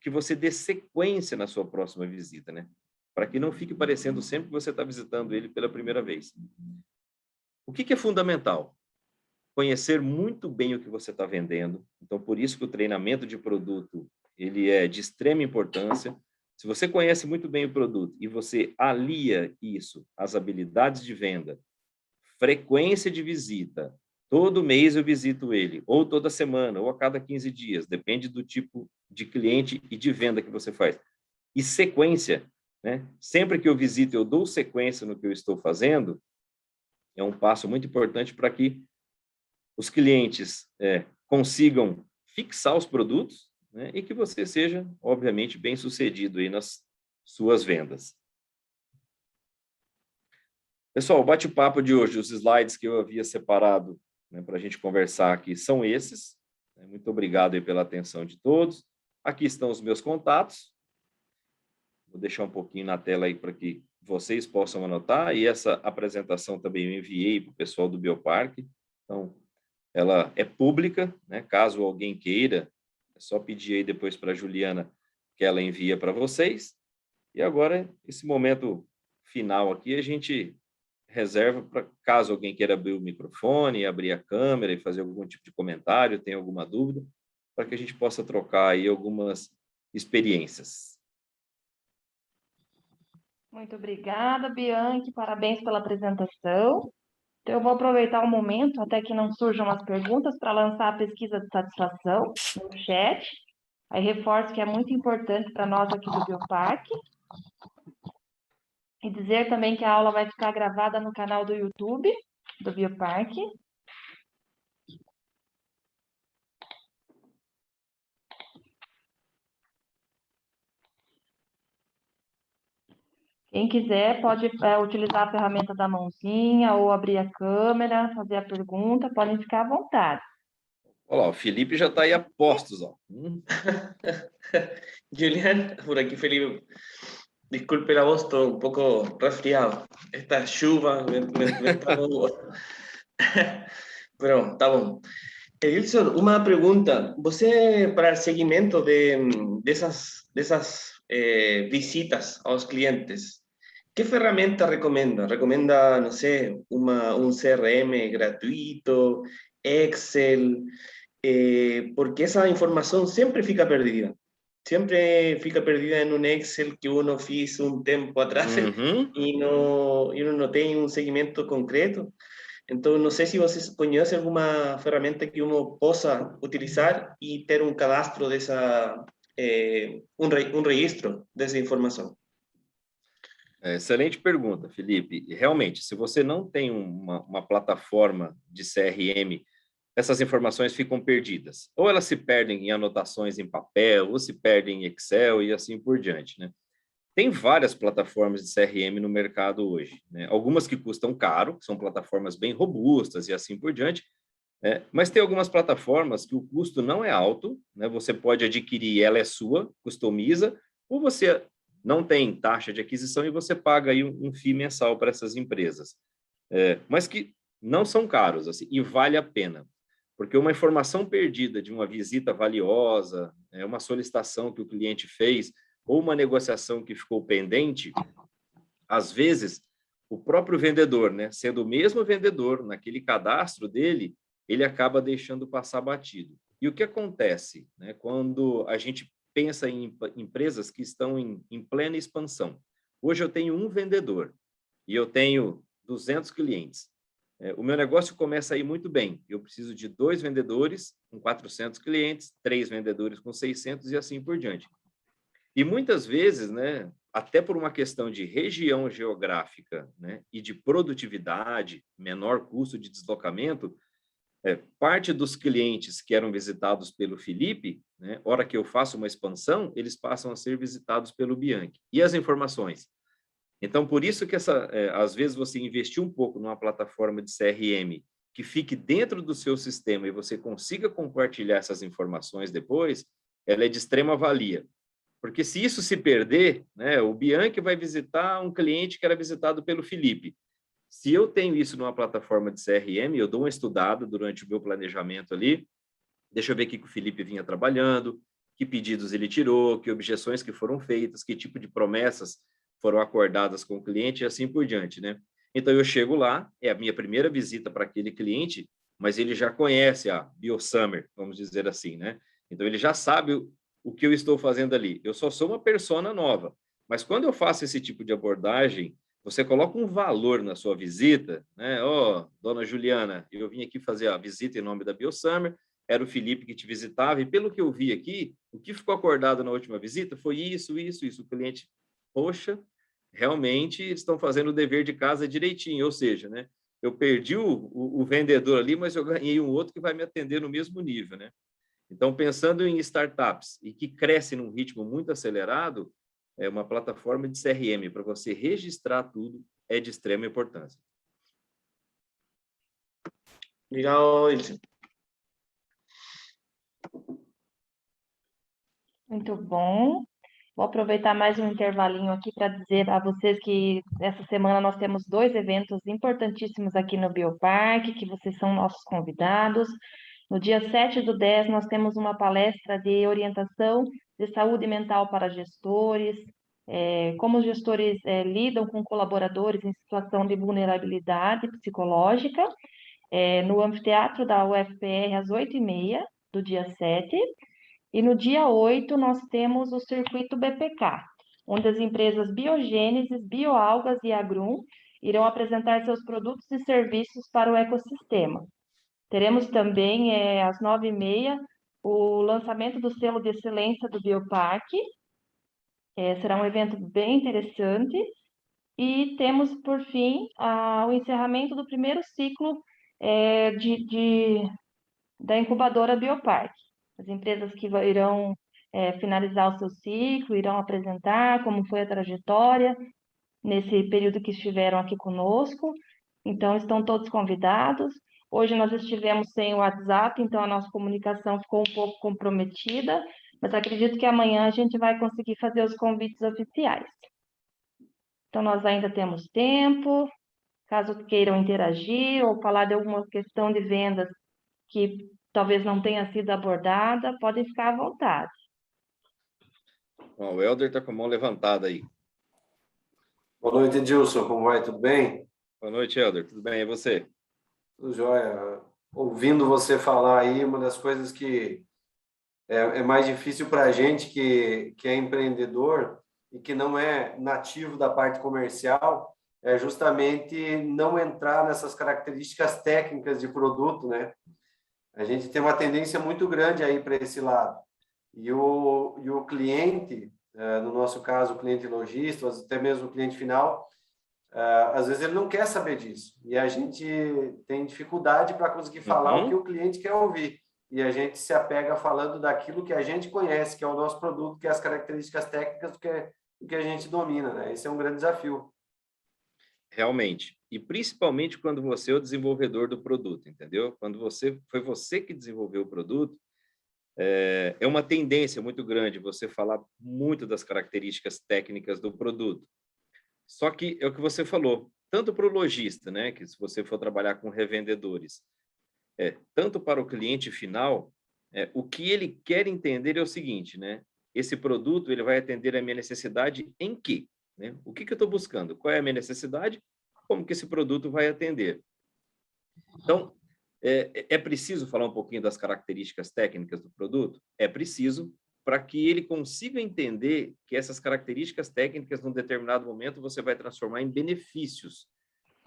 Speaker 1: que você dê sequência na sua próxima visita, né? Para que não fique parecendo sempre que você está visitando ele pela primeira vez. O que é fundamental? Conhecer muito bem o que você está vendendo. Então, por isso que o treinamento de produto ele é de extrema importância. Se você conhece muito bem o produto e você alia isso às habilidades de venda, frequência de visita, todo mês eu visito ele, ou toda semana, ou a cada 15 dias, depende do tipo de cliente e de venda que você faz. E sequência, né? Sempre que eu visito, eu dou sequência no que eu estou fazendo, é um passo muito importante para que os clientes consigam fixar os produtos, né, e que você seja, obviamente, bem sucedido aí nas suas vendas. Pessoal, o bate-papo de hoje, os slides que eu havia separado, né, para a gente conversar aqui são esses. Muito obrigado aí pela atenção de todos. Aqui estão os meus contatos. Vou deixar um pouquinho na tela aí para que vocês possam anotar. E essa apresentação também eu enviei para o pessoal do Bioparque. Então, ela é pública, né? Caso alguém queira, é só pedir aí depois para a Juliana que ela envia para vocês. E agora, esse momento final aqui, a gente reserva para caso alguém queira abrir o microfone, abrir a câmera e fazer algum tipo de comentário, tenha alguma dúvida, para que a gente possa trocar aí algumas experiências.
Speaker 2: Muito obrigada, Bianchi, parabéns pela apresentação. Então, eu vou aproveitar o momento, até que não surjam as perguntas, para lançar a pesquisa de satisfação no chat. Aí reforço que é muito importante para nós aqui do Bioparque. E dizer também que a aula vai ficar gravada no canal do YouTube do Bioparque. Quem quiser pode utilizar a ferramenta da mãozinha ou abrir a câmera, fazer a pergunta, podem ficar à vontade.
Speaker 1: Olha lá, o Felipe já está aí a postos, ó.
Speaker 3: Julián, por aquí Felipe. Disculpe la voz, estou un poco resfriado. Esta chuva me está Pero tá bom. Edilson, uma pergunta. Você, para o seguimento dessas visitas aos clientes, que ferramenta recomenda? Recomenda, não sei, um CRM gratuito, Excel? Porque esa información siempre fica perdida. Siempre fica perdida en un Excel que uno hizo un tiempo atrás y uno no tiene un seguimiento concreto. Entonces, no sé si vocês conhecem alguma ferramenta que uno possa utilizar e ter um cadastro dessa, um registro dessa informação.
Speaker 1: Excelente pergunta, Felipe. E, realmente, se você não tem uma plataforma de CRM, essas informações ficam perdidas. Ou elas se perdem em anotações em papel, ou se perdem em Excel e assim por diante, né? Tem várias plataformas de CRM no mercado hoje, né? Algumas que custam caro, que são plataformas bem robustas e assim por diante, mas tem algumas plataformas que o custo não é alto, né? Você pode adquirir, ela é sua, customiza, ou você não tem taxa de aquisição e você paga aí um FII mensal para essas empresas, mas que não são caros, assim, e vale a pena. Porque uma informação perdida de uma visita valiosa, uma solicitação que o cliente fez, ou uma negociação que ficou pendente, às vezes, o próprio vendedor, né, sendo o mesmo vendedor, naquele cadastro dele, ele acaba deixando passar batido. E o que acontece, né, quando a gente pensa em empresas que estão em plena expansão? Hoje eu tenho um vendedor e eu tenho 200 clientes. O meu negócio começa a ir muito bem. Eu preciso de 2 vendedores com 400 clientes, 3 vendedores com 600 e assim por diante. E muitas vezes, né, até por uma questão de região geográfica, né, e de produtividade, menor custo de deslocamento, parte dos clientes que eram visitados pelo Felipe, né, hora que eu faço uma expansão, eles passam a ser visitados pelo Bianchi. E as informações? Então, por isso que às vezes você investir um pouco numa plataforma de CRM que fique dentro do seu sistema e você consiga compartilhar essas informações depois, ela é de extrema valia. Porque se isso se perder, né, o Bianchi vai visitar um cliente que era visitado pelo Felipe. Se eu tenho isso numa plataforma de CRM, eu dou uma estudada durante o meu planejamento ali, deixa eu ver o que o Felipe vinha trabalhando, que pedidos ele tirou, que objeções que foram feitas, que tipo de promessas foram acordadas com o cliente e assim por diante, né? Então, eu chego lá, é a minha primeira visita para aquele cliente, mas ele já conhece a BioSummer, vamos dizer assim, né? Então, ele já sabe o que eu estou fazendo ali. Eu só sou uma persona nova, mas quando eu faço esse tipo de abordagem, você coloca um valor na sua visita, né? Ó, dona Juliana, eu vim aqui fazer a visita em nome da BioSummer, era o Felipe que te visitava, e pelo que eu vi aqui, o que ficou acordado na última visita foi isso, isso, isso. O cliente, poxa, realmente estão fazendo o dever de casa direitinho, ou seja, né? Eu perdi o vendedor ali, mas eu ganhei um outro que vai me atender no mesmo nível, né? Então, pensando em startups e que crescem num ritmo muito acelerado, uma plataforma de CRM para você registrar tudo é de extrema importância.
Speaker 3: Legal, Ilse.
Speaker 2: Muito bom. Vou aproveitar mais um intervalinho aqui para dizer a vocês que essa semana nós temos 2 eventos importantíssimos aqui no Bioparque, que vocês são nossos convidados. No dia 7/10, nós temos uma palestra de orientação de saúde mental para gestores, como os gestores lidam com colaboradores em situação de vulnerabilidade psicológica, no anfiteatro da UFPR, às 8h30 do dia 7. E no dia 8, nós temos o Circuito BPK, onde as empresas Biogênesis, Bioalgas e Agrum irão apresentar seus produtos e serviços para o ecossistema. Teremos também, às 9h30, o lançamento do selo de excelência do Bioparque. Será um evento bem interessante. E temos, por fim, o encerramento do primeiro ciclo da incubadora Bioparque. As empresas que irão finalizar o seu ciclo, irão apresentar como foi a trajetória nesse período que estiveram aqui conosco. Então, estão todos convidados. Hoje nós estivemos sem o WhatsApp, então a nossa comunicação ficou um pouco comprometida, mas acredito que amanhã a gente vai conseguir fazer os convites oficiais. Então, nós ainda temos tempo, caso queiram interagir ou falar de alguma questão de vendas que talvez não tenha sido abordada, podem ficar à vontade.
Speaker 1: Bom, o Helder está com a mão levantada aí.
Speaker 4: Boa noite, Edilson. Como vai? Tudo bem?
Speaker 1: Boa noite, Helder. Tudo bem? E você?
Speaker 4: Tudo jóia. Ouvindo você falar aí, uma das coisas que é mais difícil para a gente que é empreendedor e que não é nativo da parte comercial é justamente não entrar nessas características técnicas de produto, né? A gente tem uma tendência muito grande aí para esse lado. E o cliente, no nosso caso, o cliente lojista, até mesmo o cliente final, às vezes ele não quer saber disso. E a gente tem dificuldade para conseguir falar o que o cliente quer ouvir. E a gente se apega falando daquilo que a gente conhece, que é o nosso produto, que é as características técnicas do que a gente domina, né? Esse é um grande desafio.
Speaker 1: Realmente. E principalmente quando você é o desenvolvedor do produto, entendeu? Quando foi você que desenvolveu o produto, é uma tendência muito grande você falar muito das características técnicas do produto. Só que é o que você falou, tanto para o lojista, né, que se você for trabalhar com revendedores, tanto para o cliente final, o que ele quer entender é o seguinte, né? Esse produto ele vai atender a minha necessidade em quê? Né? O que eu estou buscando? Qual é a minha necessidade? Como que esse produto vai atender? Então, é preciso falar um pouquinho das características técnicas do produto? É preciso, para que ele consiga entender que essas características técnicas, num determinado momento, você vai transformar em benefícios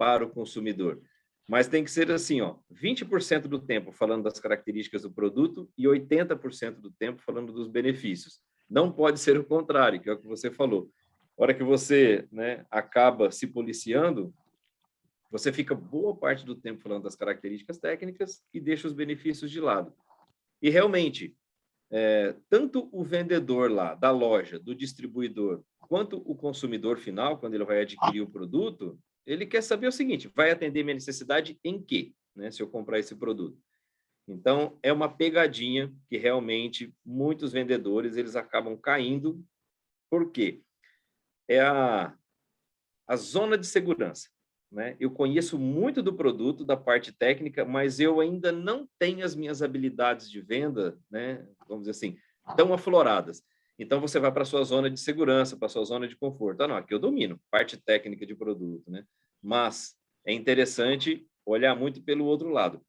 Speaker 1: para o consumidor. Mas tem que ser assim, ó, 20% do tempo falando das características do produto e 80% do tempo falando dos benefícios. Não pode ser o contrário, que é o que você falou. A hora que você, né, acaba se policiando, você fica boa parte do tempo falando das características técnicas e deixa os benefícios de lado. E realmente, tanto o vendedor lá, da loja, do distribuidor, quanto o consumidor final, quando ele vai adquirir o produto, ele quer saber o seguinte: vai atender minha necessidade em quê, né, se eu comprar esse produto? Então, é uma pegadinha que realmente muitos vendedores eles acabam caindo. Por quê? É a zona de segurança, né? Eu conheço muito do produto, da parte técnica, mas eu ainda não tenho as minhas habilidades de venda, né? Vamos dizer assim, tão afloradas. Então, você vai para a sua zona de segurança, para a sua zona de conforto. Ah, não, aqui eu domino, parte técnica de produto, né? Mas é interessante olhar muito pelo outro lado.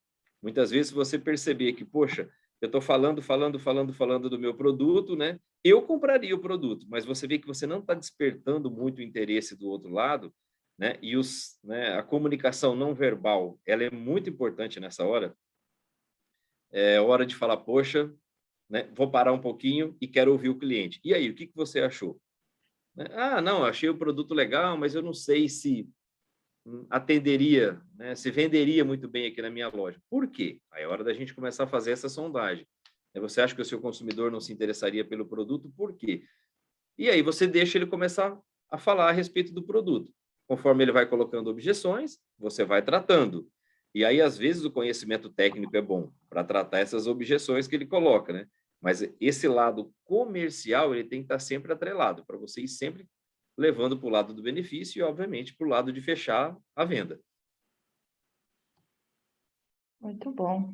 Speaker 1: Muitas vezes você perceber que, poxa, eu estou falando do meu produto, né? Eu compraria o produto, mas você vê que você não está despertando muito o interesse do outro lado, né? E a comunicação não verbal, ela é muito importante nessa hora. É hora de falar, poxa, né? Vou parar um pouquinho e quero ouvir o cliente. E aí, o que você achou? Né? Ah, não, achei o produto legal, mas eu não sei se atenderia, né, se venderia muito bem aqui na minha loja. Por quê? Aí é hora da gente começar a fazer essa sondagem. Você acha que o seu consumidor não se interessaria pelo produto? Por quê? E aí você deixa ele começar a falar a respeito do produto. Conforme ele vai colocando objeções, você vai tratando. E aí, às vezes, o conhecimento técnico é bom para tratar essas objeções que ele coloca, né? Mas esse lado comercial, ele tem que estar sempre atrelado, para você ir sempre levando para o lado do benefício e, obviamente, para o lado de fechar a venda.
Speaker 2: Muito bom.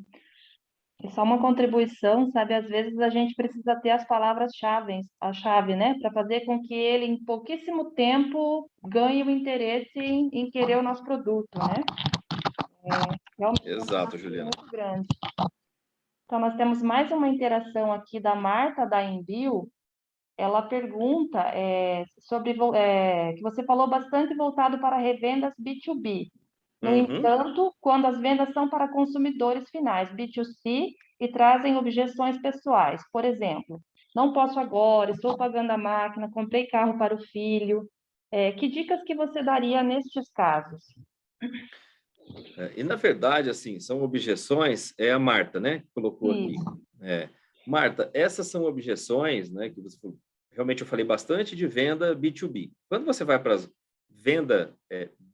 Speaker 2: E só uma contribuição, sabe? Às vezes a gente precisa ter as palavras-chave, a chave, né? Para fazer com que ele, em pouquíssimo tempo, ganhe o interesse em querer o nosso produto, né? Realmente é um
Speaker 1: Exato,
Speaker 2: desafio
Speaker 1: Juliana.
Speaker 2: muito grande. Então, nós temos mais uma interação aqui da Marta, da Envio. Ela pergunta sobre que você falou bastante voltado para revendas B2B. No
Speaker 1: Uhum.
Speaker 2: entanto, quando as vendas são para consumidores finais, B2C, e trazem objeções pessoais. Por exemplo, não posso agora, estou pagando a máquina, comprei carro para o filho. Que dicas que você daria nestes casos?
Speaker 1: E, na verdade, assim, são objeções, é a Marta, né, que colocou aqui.
Speaker 2: Isso.
Speaker 1: Marta, essas são objeções, né, que você falou. Realmente eu falei bastante de venda B2B. Quando você vai para a venda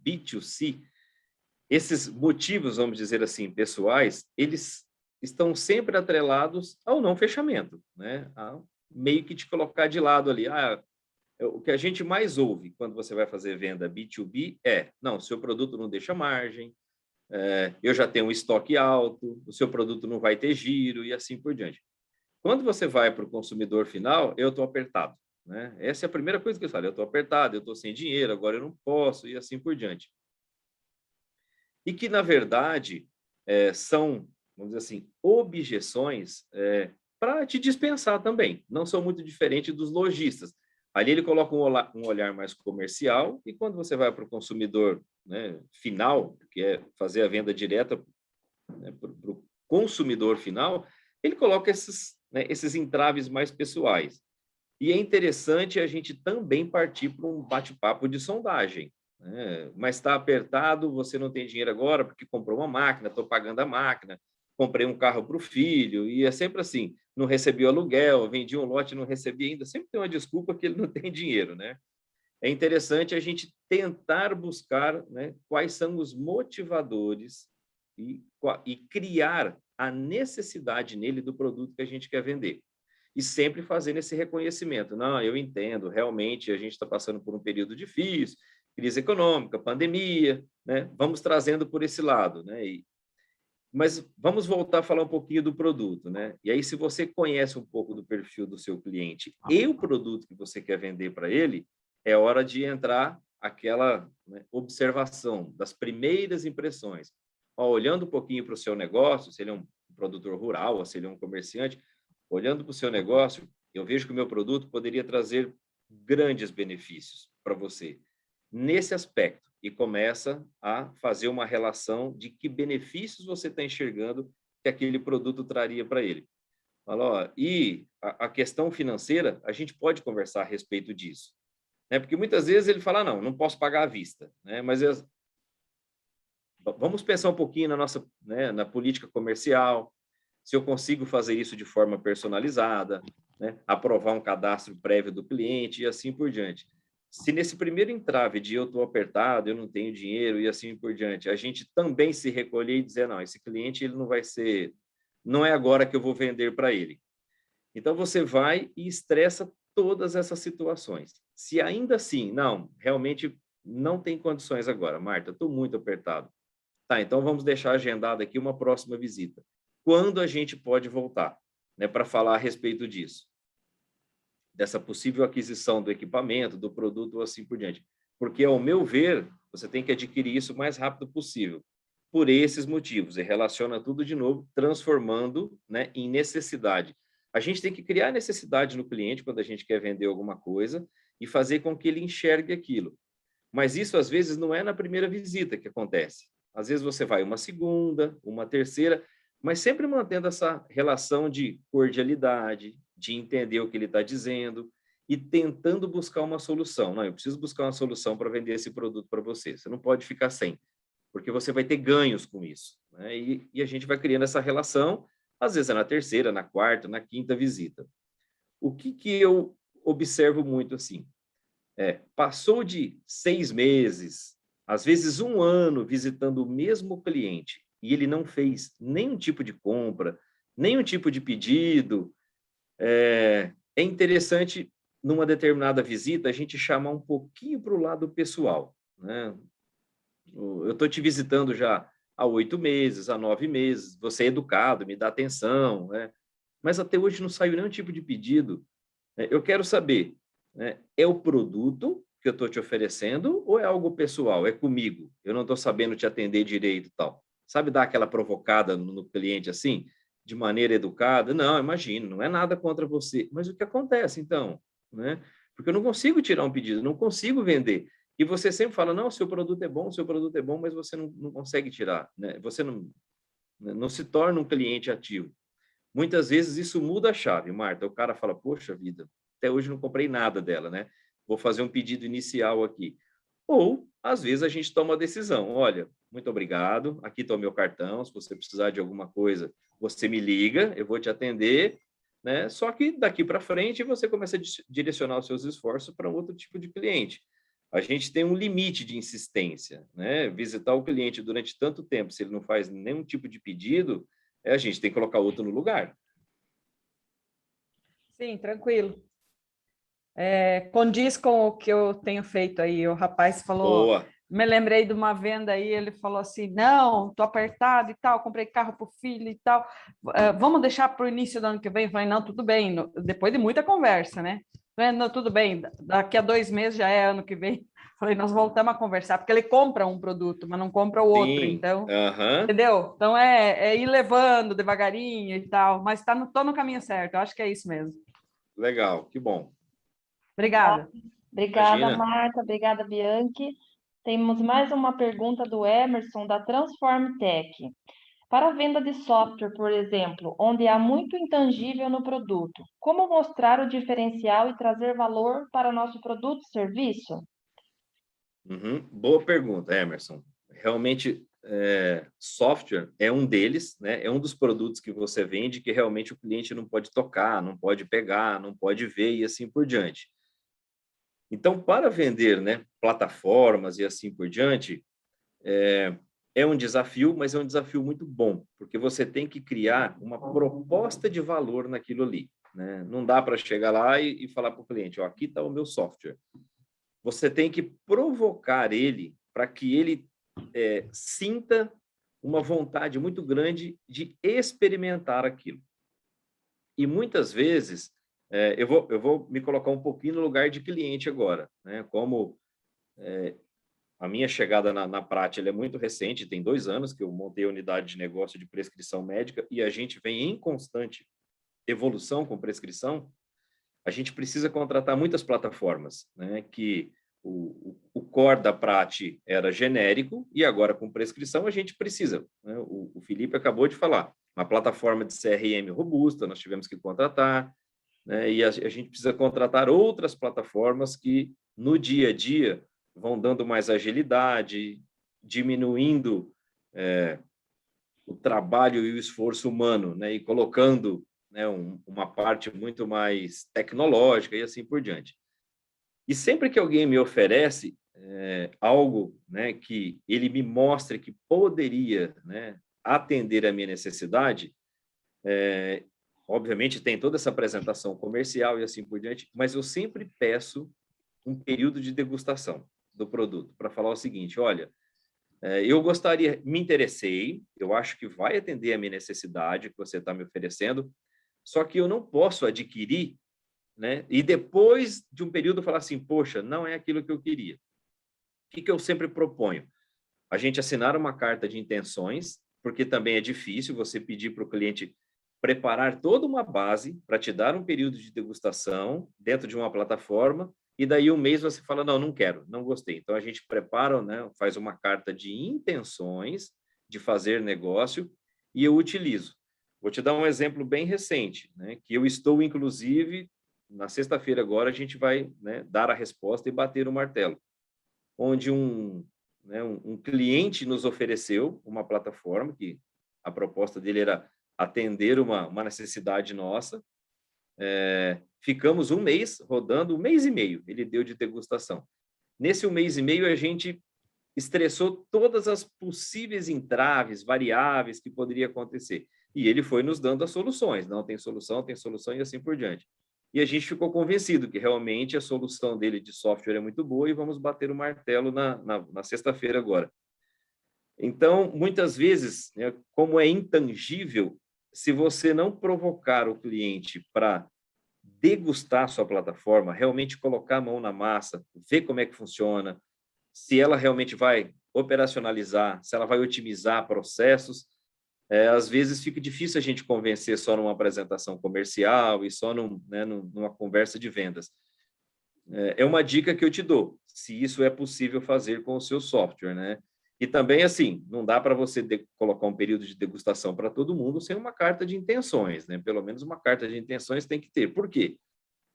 Speaker 1: B2C, esses motivos, vamos dizer assim, pessoais, eles estão sempre atrelados ao não fechamento, né? A meio que te colocar de lado ali. O que a gente mais ouve quando você vai fazer venda B2B não, seu produto não deixa margem, eu já tenho um estoque alto, o seu produto não vai ter giro e assim por diante. Quando você vai para o consumidor final, eu estou apertado, né? Essa é a primeira coisa que eu falo, eu estou apertado, eu estou sem dinheiro, agora eu não posso e assim por diante. E que, na verdade, são, vamos dizer assim, objeções para te dispensar também. Não são muito diferentes dos lojistas. Ali ele coloca um olhar mais comercial e quando você vai para o consumidor, né, final, que é fazer a venda direta, né, para o consumidor final, ele coloca esses entraves mais pessoais. E é interessante a gente também partir para um bate-papo de sondagem. Mas está apertado, você não tem dinheiro agora porque comprou uma máquina, estou pagando a máquina, comprei um carro para o filho, e é sempre assim, não recebi o aluguel, vendi um lote, não recebi ainda, sempre tem uma desculpa que ele não tem dinheiro, né? É interessante a gente tentar buscar, né, quais são os motivadores e criar a necessidade nele do produto que a gente quer vender. E sempre fazendo esse reconhecimento. Não, eu entendo, realmente a gente está passando por um período difícil, crise econômica, pandemia, né? Vamos trazendo por esse lado, né? Mas vamos voltar a falar um pouquinho do produto, né? E aí, se você conhece um pouco do perfil do seu cliente e o produto que você quer vender para ele, é hora de entrar aquela, né, observação das primeiras impressões. Olhando um pouquinho para o seu negócio, se ele é um produtor rural ou se ele é um comerciante, olhando para o seu negócio, eu vejo que o meu produto poderia trazer grandes benefícios para você. nesse aspecto e começa a fazer uma relação de que benefícios você está enxergando que aquele produto traria para ele. Fala, ó, e a questão financeira, a gente pode conversar a respeito disso, né? Porque muitas vezes ele fala, não, não posso pagar à vista, né? Mas vamos pensar um pouquinho na nossa, né, na política comercial, se eu consigo fazer isso de forma personalizada, né, aprovar um cadastro prévio do cliente e assim por diante. Se nesse primeiro entrave de eu estou apertado, eu não tenho dinheiro e assim por diante, a gente também se recolher e dizer, não, esse cliente ele não vai ser, não é agora que eu vou vender para ele. Então você vai e estressa todas essas situações. Se ainda assim, não, realmente não tem condições agora, Marta, estou muito apertado. Tá, então vamos deixar agendada aqui uma próxima visita. Quando a gente pode voltar, né, para falar a respeito disso? Dessa possível aquisição do equipamento, do produto, ou assim por diante. Porque, ao meu ver, você tem que adquirir isso o mais rápido possível. Por esses motivos, e relaciona tudo de novo, transformando, né, em necessidade. A gente tem que criar necessidade no cliente quando a gente quer vender alguma coisa e fazer com que ele enxergue aquilo. Mas isso, às vezes, não é na primeira visita que acontece. Às vezes você vai uma segunda, uma terceira, mas sempre mantendo essa relação de cordialidade, de entender o que ele está dizendo e tentando buscar uma solução. Não, eu preciso buscar uma solução para vender esse produto para você. Você não pode ficar sem, porque você vai ter ganhos com isso, né? E a gente vai criando essa relação, às vezes é na terceira, na quarta, na quinta visita. O que eu observo muito assim? Passou de 6 meses, às vezes 1 ano, visitando o mesmo cliente e ele não fez nenhum tipo de compra, nenhum tipo de pedido, é interessante, numa determinada visita, a gente chamar um pouquinho para o lado pessoal, né? Eu estou te visitando já há 8 meses, há 9 meses, você é educado, me dá atenção, né? Mas até hoje não saiu nenhum tipo de pedido. Eu quero saber, né, é o produto que eu estou te oferecendo ou é algo pessoal? É comigo? Eu não estou sabendo te atender direito e tal. Sabe dar aquela provocada no cliente assim, de maneira educada? Não, imagina, não é nada contra você. Mas o que acontece então? Né? Porque eu não consigo tirar um pedido, não consigo vender. E você sempre fala, não, seu produto é bom, seu produto é bom, mas você não consegue tirar. Né? Você não se torna um cliente ativo. Muitas vezes isso muda a chave, Marta. O cara fala, poxa vida, até hoje não comprei nada dela, né? Vou fazer um pedido inicial aqui. Ou, às vezes, a gente toma a decisão. Olha, muito obrigado, aqui está o meu cartão, se você precisar de alguma coisa, você me liga, eu vou te atender, né? Só que daqui para frente você começa a direcionar os seus esforços para um outro tipo de cliente. A gente tem um limite de insistência, né? Visitar o cliente durante tanto tempo, se ele não faz nenhum tipo de pedido, a gente tem que colocar outro no lugar.
Speaker 5: Sim, tranquilo. Condiz com o que eu tenho feito aí. O rapaz falou,
Speaker 1: Boa.
Speaker 5: me lembrei de uma venda aí, ele falou assim, não, tô apertado e tal, comprei carro pro filho e tal, vamos deixar para o início do ano que vem? Eu falei, não, tudo bem, depois de muita conversa, né? Não, tudo bem, daqui a 2 meses já é ano que vem. Falei, nós voltamos a conversar, porque ele compra um produto, mas não compra o outro,
Speaker 1: Sim.
Speaker 5: então,
Speaker 1: Uhum.
Speaker 5: entendeu? Então é ir levando devagarinho e tal, mas tô no caminho certo, eu acho que é isso mesmo.
Speaker 1: Legal, que bom.
Speaker 5: Obrigada.
Speaker 2: Obrigada,
Speaker 1: Imagina.
Speaker 2: Marta. Obrigada, Bianchi. Temos mais uma pergunta do Emerson, da Transform Tech. Para a venda de software, por exemplo, onde há muito intangível no produto, como mostrar o diferencial e trazer valor para o nosso produto e serviço?
Speaker 1: Uhum. Boa pergunta, Emerson. Realmente, software é um deles, né? É um dos produtos que você vende que realmente o cliente não pode tocar, não pode pegar, não pode ver e assim por diante. Então, para vender, né, plataformas e assim por diante, é um desafio, mas é um desafio muito bom, porque você tem que criar uma proposta de valor naquilo ali, né? Não dá para chegar lá e falar para o cliente, ó, aqui está o meu software. Você tem que provocar ele para que ele sinta uma vontade muito grande de experimentar aquilo. E muitas vezes, eu vou me colocar um pouquinho no lugar de cliente agora, né? Como a minha chegada na Prati é muito recente, tem 2 anos que eu montei a unidade de negócio de prescrição médica e a gente vem em constante evolução com prescrição. A gente precisa contratar muitas plataformas, né, que o core da Prati era genérico e agora com prescrição a gente precisa, né? O Felipe acabou de falar, uma plataforma de CRM robusta, nós tivemos que contratar, né? E a gente precisa contratar outras plataformas que no dia a dia vão dando mais agilidade, diminuindo o trabalho e o esforço humano, né? E colocando, né, uma parte muito mais tecnológica e assim por diante. E sempre que alguém me oferece algo, né, que ele me mostre que poderia, né, atender a minha necessidade, obviamente tem toda essa apresentação comercial e assim por diante, mas eu sempre peço um período de degustação do produto para falar o seguinte: olha, eu gostaria, me interessei, eu acho que vai atender a minha necessidade que você está me oferecendo, só que eu não posso adquirir, né? E depois de um período falar assim, poxa, não é aquilo que eu queria. O que eu sempre proponho? A gente assinar uma carta de intenções, porque também é difícil você pedir para o cliente preparar toda uma base para te dar um período de degustação dentro de uma plataforma, e daí um mês você fala, não, não quero, não gostei. Então, a gente prepara, né, faz uma carta de intenções de fazer negócio e eu utilizo. Vou te dar um exemplo bem recente, né, que eu estou, inclusive, na sexta-feira agora, a gente vai, né, dar a resposta e bater o martelo, onde um cliente nos ofereceu uma plataforma que a proposta dele era atender uma necessidade nossa. Ficamos um mês rodando, um mês e meio ele deu de degustação. Nesse um mês e meio, a gente estressou todas as possíveis entraves, variáveis que poderia acontecer. E ele foi nos dando as soluções. Não tem solução e assim por diante. E a gente ficou convencido que realmente a solução dele de software é muito boa e vamos bater o martelo na sexta-feira agora. Então, muitas vezes, né, como é intangível, se você não provocar o cliente para degustar a sua plataforma, realmente colocar a mão na massa, ver como é que funciona, se ela realmente vai operacionalizar, se ela vai otimizar processos, às vezes fica difícil a gente convencer só numa apresentação comercial e só numa conversa de vendas. É uma dica que eu te dou, se isso é possível fazer com o seu software, né? E também, assim, não dá para você colocar um período de degustação para todo mundo sem uma carta de intenções, né? Pelo menos uma carta de intenções tem que ter. Por quê?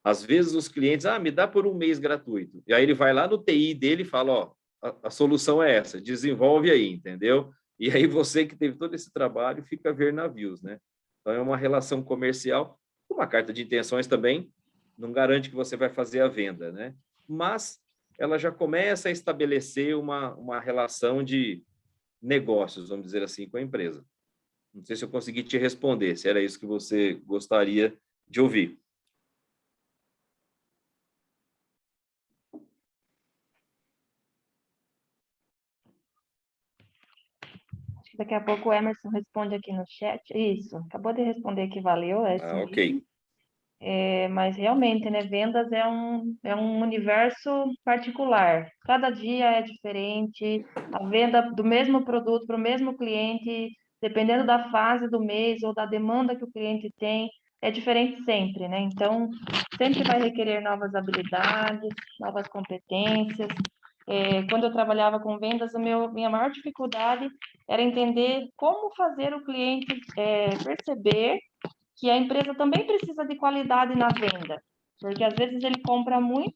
Speaker 1: Às vezes os clientes, me dá por um mês gratuito. E aí ele vai lá no TI dele e fala, ó, a solução é essa, desenvolve aí, entendeu? E aí você que teve todo esse trabalho fica a ver navios, né? Então é uma relação comercial. Uma carta de intenções também não garante que você vai fazer a venda, né? Mas ela já começa a estabelecer uma relação de negócios, vamos dizer assim, com a empresa. Não sei se eu consegui te responder, se era isso que você gostaria de ouvir.
Speaker 2: Daqui a pouco o Emerson responde aqui no chat. Isso, acabou de responder aqui, valeu. É isso
Speaker 1: Ok.
Speaker 2: mesmo. Mas realmente, né, vendas é um universo particular. Cada dia é diferente. A venda do mesmo produto para o mesmo cliente, dependendo da fase do mês ou da demanda que o cliente tem, é diferente sempre, né? Então, sempre vai requerer novas habilidades, novas competências. Quando eu trabalhava com vendas, minha maior dificuldade era entender como fazer o cliente perceber que a empresa também precisa de qualidade na venda, porque às vezes ele compra muito,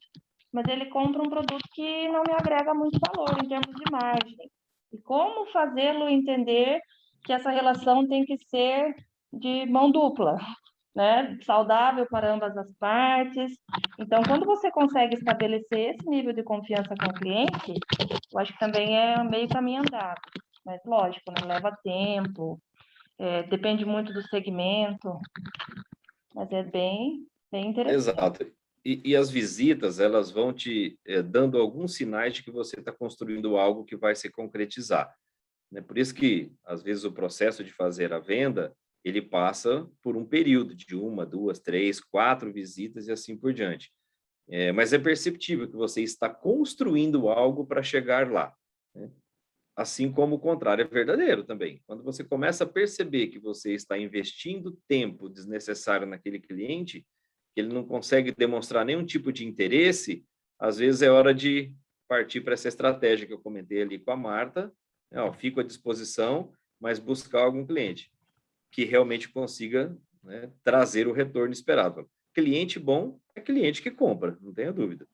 Speaker 2: mas ele compra um produto que não me agrega muito valor em termos de margem. E como fazê-lo entender que essa relação tem que ser de mão dupla, né? Saudável para ambas as partes. Então, quando você consegue estabelecer esse nível de confiança com o cliente, eu acho que também é meio caminho andado. Mas, lógico, né? Leva tempo, depende muito do segmento, mas é bem interessante.
Speaker 1: Exato. E as visitas, elas vão te dando alguns sinais de que você está construindo algo que vai se concretizar, né? Por isso que, às vezes, o processo de fazer a venda, ele passa por um período de 1, 2, 3, 4 visitas e assim por diante. Mas é perceptível que você está construindo algo para chegar lá, né? Assim como o contrário é verdadeiro também. Quando você começa a perceber que você está investindo tempo desnecessário naquele cliente, que ele não consegue demonstrar nenhum tipo de interesse, às vezes é hora de partir para essa estratégia que eu comentei ali com a Marta, né, ó, fico à disposição, mas buscar algum cliente que realmente consiga, né, trazer o retorno esperado. Cliente bom é cliente que compra, não tenha dúvida.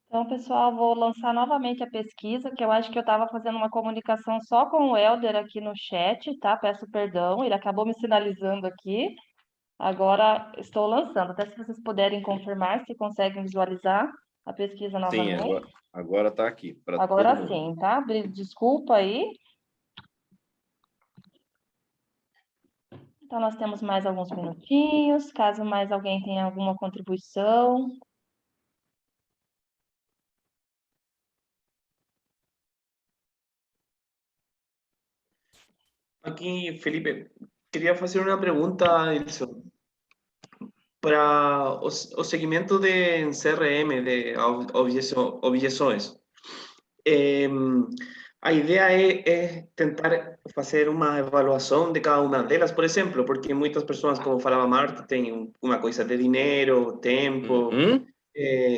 Speaker 2: Então, pessoal, vou lançar novamente a pesquisa, que eu acho que eu estava fazendo uma comunicação só com o Helder aqui no chat, tá? Peço perdão, ele acabou me sinalizando aqui. Agora estou lançando, até se vocês puderem confirmar, se conseguem visualizar a pesquisa
Speaker 1: Sim,
Speaker 2: novamente.
Speaker 1: agora está aqui para todo
Speaker 2: Agora
Speaker 1: mundo.
Speaker 2: sim, tá? Desculpa aí. Então, nós temos mais alguns minutinhos, caso mais alguém tenha alguma contribuição.
Speaker 3: Aqui, Felipe, queria fazer uma pergunta, Ilson. Para o segmento de CRM, de objeções, a ideia é tentar fazer uma avaliação de cada uma delas, por exemplo, porque muitas pessoas, como falava Marta, têm uma coisa de dinheiro, tempo,
Speaker 1: Uhum.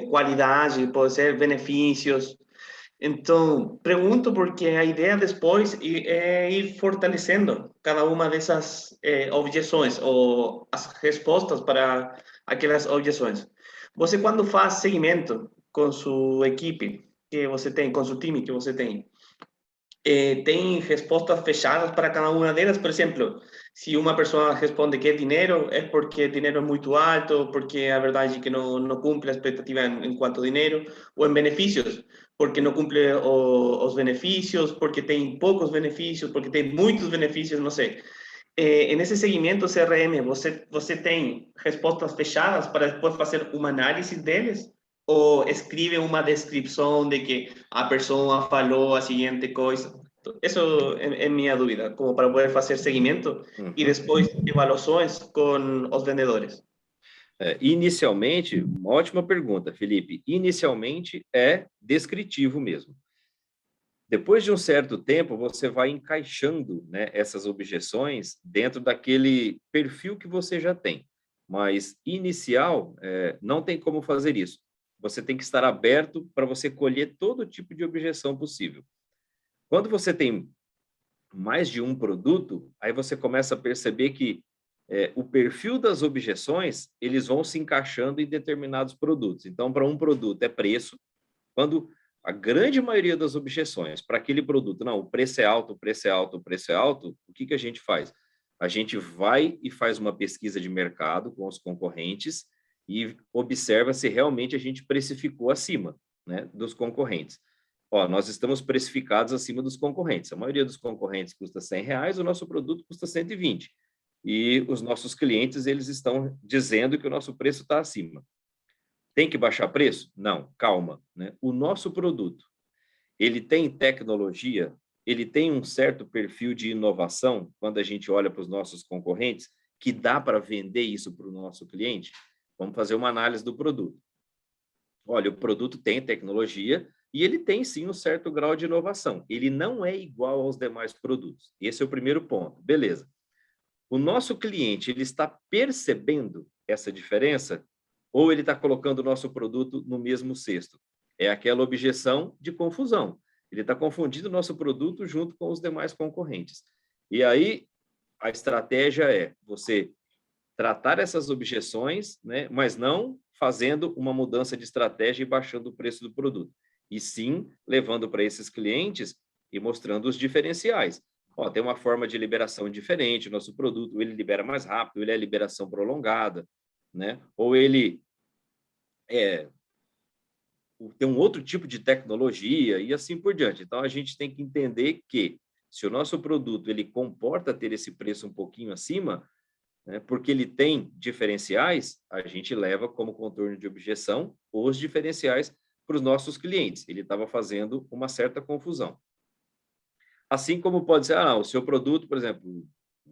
Speaker 3: qualidade, pode ser benefícios. Então, pergunto porque a ideia depois é ir fortalecendo cada uma dessas objeções ou as respostas para aquelas objeções. Você, quando faz segmento com sua equipe que você tem, com seu time que você tem respostas fechadas para cada uma delas? Por exemplo, se uma pessoa responde que é dinheiro, é porque dinheiro é muito alto, porque a verdade é que não cumpre a expectativa em quanto a dinheiro, ou em benefícios, porque não cumpre os benefícios, porque tem poucos benefícios, porque tem muitos benefícios, não sei. Nesse segmento CRM, você tem respostas fechadas para depois fazer uma análise deles? Ou escreve uma descrição de que a pessoa falou a seguinte coisa? Isso é minha dúvida, como para poder fazer seguimento e depois evaluações com os vendedores.
Speaker 1: Inicialmente, uma ótima pergunta, Felipe. Inicialmente é descritivo mesmo. Depois de um certo tempo, você vai encaixando, né, essas objeções dentro daquele perfil que você já tem. Mas inicial, não tem como fazer isso. Você tem que estar aberto para você colher todo tipo de objeção possível. Quando você tem mais de um produto, aí você começa a perceber que o perfil das objeções, eles vão se encaixando em determinados produtos. Então, para um produto é preço, quando a grande maioria das objeções para aquele produto, não, o preço é alto, o preço é alto, o preço é alto, o que a gente faz? A gente vai e faz uma pesquisa de mercado com os concorrentes e observa se realmente a gente precificou acima, né, dos concorrentes. Ó, nós estamos precificados acima dos concorrentes. A maioria dos concorrentes custa R$100, o nosso produto custa 120. E os nossos clientes, eles estão dizendo que o nosso preço está acima. Tem que baixar preço? Não, calma, né? O nosso produto, ele tem tecnologia, ele tem um certo perfil de inovação, quando a gente olha para os nossos concorrentes, que dá para vender isso para o nosso cliente? Vamos fazer uma análise do produto. Olha, o produto tem tecnologia e ele tem sim um certo grau de inovação. Ele não é igual aos demais produtos. Esse é o primeiro ponto. Beleza. O nosso cliente, ele está percebendo essa diferença ou ele está colocando o nosso produto no mesmo cesto? É aquela objeção de confusão. Ele está confundindo o nosso produto junto com os demais concorrentes. E aí, a estratégia é você tratar essas objeções, né, mas não fazendo uma mudança de estratégia e baixando o preço do produto, e sim levando para esses clientes e mostrando os diferenciais. Ó, tem uma forma de liberação diferente, o nosso produto ele libera mais rápido, ele é liberação prolongada, né? Ou ele tem um outro tipo de tecnologia e assim por diante. Então, a gente tem que entender que se o nosso produto ele comporta ter esse preço um pouquinho acima, né, porque ele tem diferenciais, a gente leva como contorno de objeção os diferenciais para os nossos clientes. Ele estava fazendo uma certa confusão. Assim como pode ser, o seu produto, por exemplo,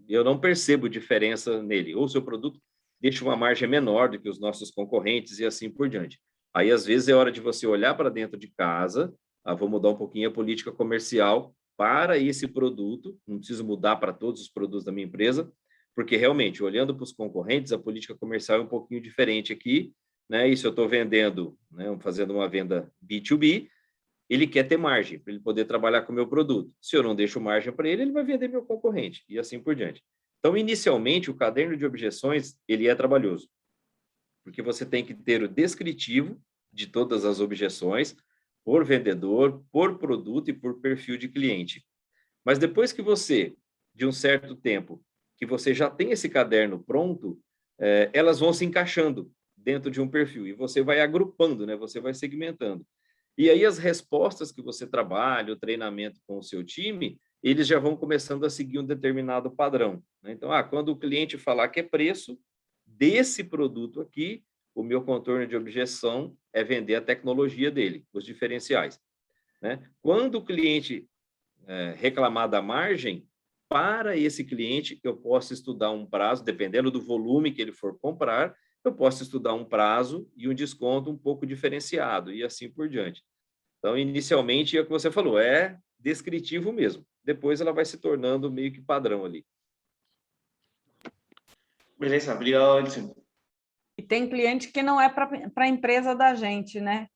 Speaker 1: eu não percebo diferença nele, ou o seu produto deixa uma margem menor do que os nossos concorrentes e assim por diante. Aí, às vezes, é hora de você olhar para dentro de casa, vou mudar um pouquinho a política comercial para esse produto, não preciso mudar para todos os produtos da minha empresa, porque realmente, olhando para os concorrentes, a política comercial é um pouquinho diferente aqui, né? E se eu estou vendendo, né, fazendo uma venda B2B, ele quer ter margem para ele poder trabalhar com o meu produto. Se eu não deixo margem para ele, ele vai vender meu concorrente e assim por diante. Então, inicialmente, o caderno de objeções, ele é trabalhoso, porque você tem que ter o descritivo de todas as objeções por vendedor, por produto e por perfil de cliente. Mas depois que você, de um certo tempo, que você já tem esse caderno pronto, elas vão se encaixando dentro de um perfil e você vai agrupando, né? Você vai segmentando. E aí as respostas que você trabalha, o treinamento com o seu time, eles já vão começando a seguir um determinado padrão, né? Então, quando o cliente falar que é preço desse produto aqui, o meu contorno de objeção é vender a tecnologia dele, os diferenciais, né? Quando o cliente reclamar da margem, para esse cliente, eu posso estudar um prazo, dependendo do volume que ele for comprar, eu posso estudar um prazo e um desconto um pouco diferenciado, e assim por diante. Então, inicialmente, é o que você falou, é descritivo mesmo. Depois ela vai se tornando meio que padrão ali.
Speaker 3: Beleza, obrigado, Edson.
Speaker 5: E tem cliente que não é para a empresa da gente, né?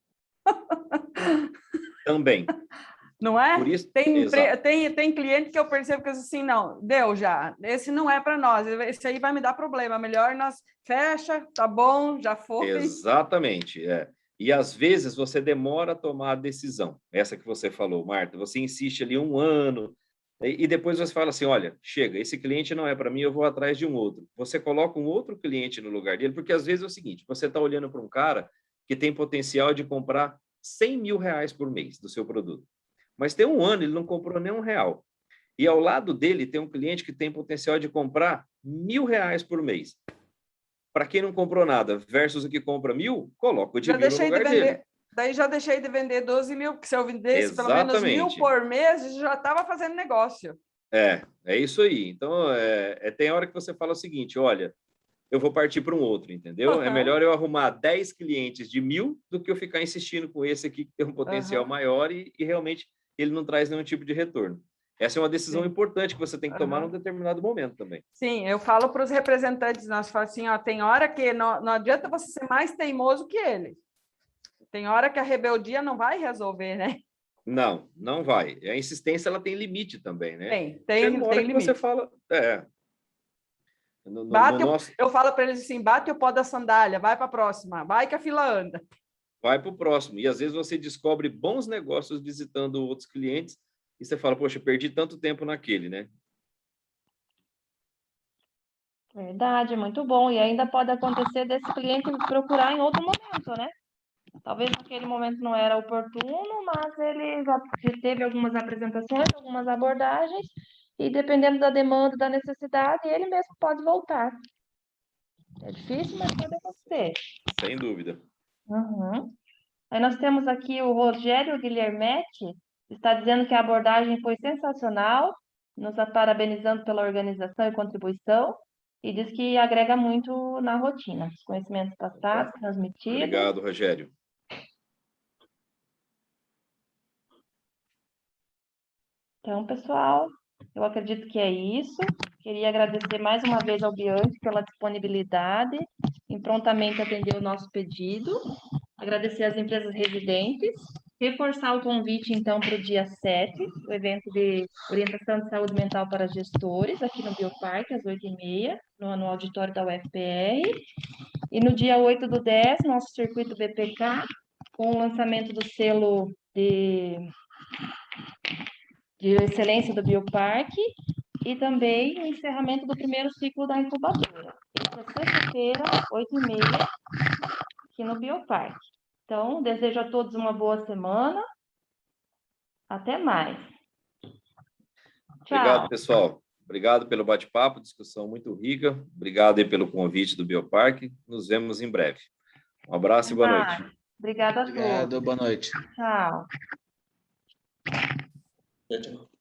Speaker 1: Também.
Speaker 5: Não é?
Speaker 1: Por isso,
Speaker 5: Tem cliente que eu percebo que assim, não, deu já, esse não é para nós, esse aí vai me dar problema, melhor nós fecha, tá bom, já foi.
Speaker 1: exatamente, E às vezes você demora a tomar a decisão, essa que você falou, Marta, você insiste ali 1 ano, e depois você fala assim, olha, chega, esse cliente não é para mim, eu vou atrás de um outro. Você coloca um outro cliente no lugar dele, porque às vezes é o seguinte, você está olhando para um cara que tem potencial de comprar R$100 mil por mês do seu produto, mas tem 1 ano, ele não comprou nem R$1. E ao lado dele tem um cliente que tem potencial de comprar R$1.000 por mês. Para quem não comprou nada versus o que compra 1.000, coloca o de 1.000 no lugar dele.
Speaker 5: Daí já deixei de vender 12 mil, porque se eu vendesse pelo menos 1.000
Speaker 1: Exatamente.
Speaker 5: por mês, já estava fazendo negócio.
Speaker 1: É isso aí. Então, tem hora que você fala o seguinte, olha, eu vou partir para um outro, entendeu? É melhor eu arrumar 10 clientes de 1.000 do que eu ficar insistindo com esse aqui que tem um potencial maior e realmente ele não traz nenhum tipo de retorno. Essa é uma decisão importante que você tem que tomar num determinado momento também.
Speaker 5: Sim, eu falo para os representantes, nós falamos assim, ó, tem hora que não adianta você ser mais teimoso que ele. Tem hora que a rebeldia não vai resolver, né?
Speaker 1: Não vai. A insistência ela tem limite também, né?
Speaker 5: Tem
Speaker 1: uma hora que
Speaker 5: limite.
Speaker 1: você fala,
Speaker 5: Eu falo para eles assim, bate o pó da sandália, vai para a próxima, vai que a fila anda.
Speaker 1: Vai para o próximo. E às vezes você descobre bons negócios visitando outros clientes e você fala, poxa, perdi tanto tempo naquele, né?
Speaker 2: Verdade, muito bom. E ainda pode acontecer desse cliente me procurar em outro momento, né? Talvez naquele momento não era oportuno, mas ele já teve algumas apresentações, algumas abordagens, e dependendo da demanda, da necessidade, ele mesmo pode voltar. É difícil, mas pode acontecer.
Speaker 1: Sem dúvida.
Speaker 2: Uhum. Aí nós temos aqui o Rogério Guilhermetti, está dizendo que a abordagem foi sensacional, nos parabenizando pela organização e contribuição, e diz que agrega muito na rotina, os conhecimentos passados, transmitidos.
Speaker 1: Obrigado, Rogério.
Speaker 2: Então, pessoal, eu acredito que é isso. Queria agradecer mais uma vez ao Bianchi pela disponibilidade em prontamente atender o nosso pedido. Agradecer às empresas residentes. Reforçar o convite, então, para o dia 7, o evento de orientação de saúde mental para gestores, aqui no Bioparque, às 8h30, no auditório da UFPR. E no dia 8/10, nosso circuito BPK, com o lançamento do selo de excelência do Bioparque e também o encerramento do primeiro ciclo da incubadora. Essa sexta-feira, 8h30, aqui no Bioparque. Então, desejo a todos uma boa semana. Até mais. Tchau.
Speaker 1: Obrigado, pessoal. Obrigado pelo bate-papo, discussão muito rica. Obrigado aí pelo convite do Bioparque. Nos vemos em breve. Um abraço e boa noite.
Speaker 2: Obrigada a todos.
Speaker 6: Obrigado, boa noite.
Speaker 2: Tchau.
Speaker 3: Tchau, tchau.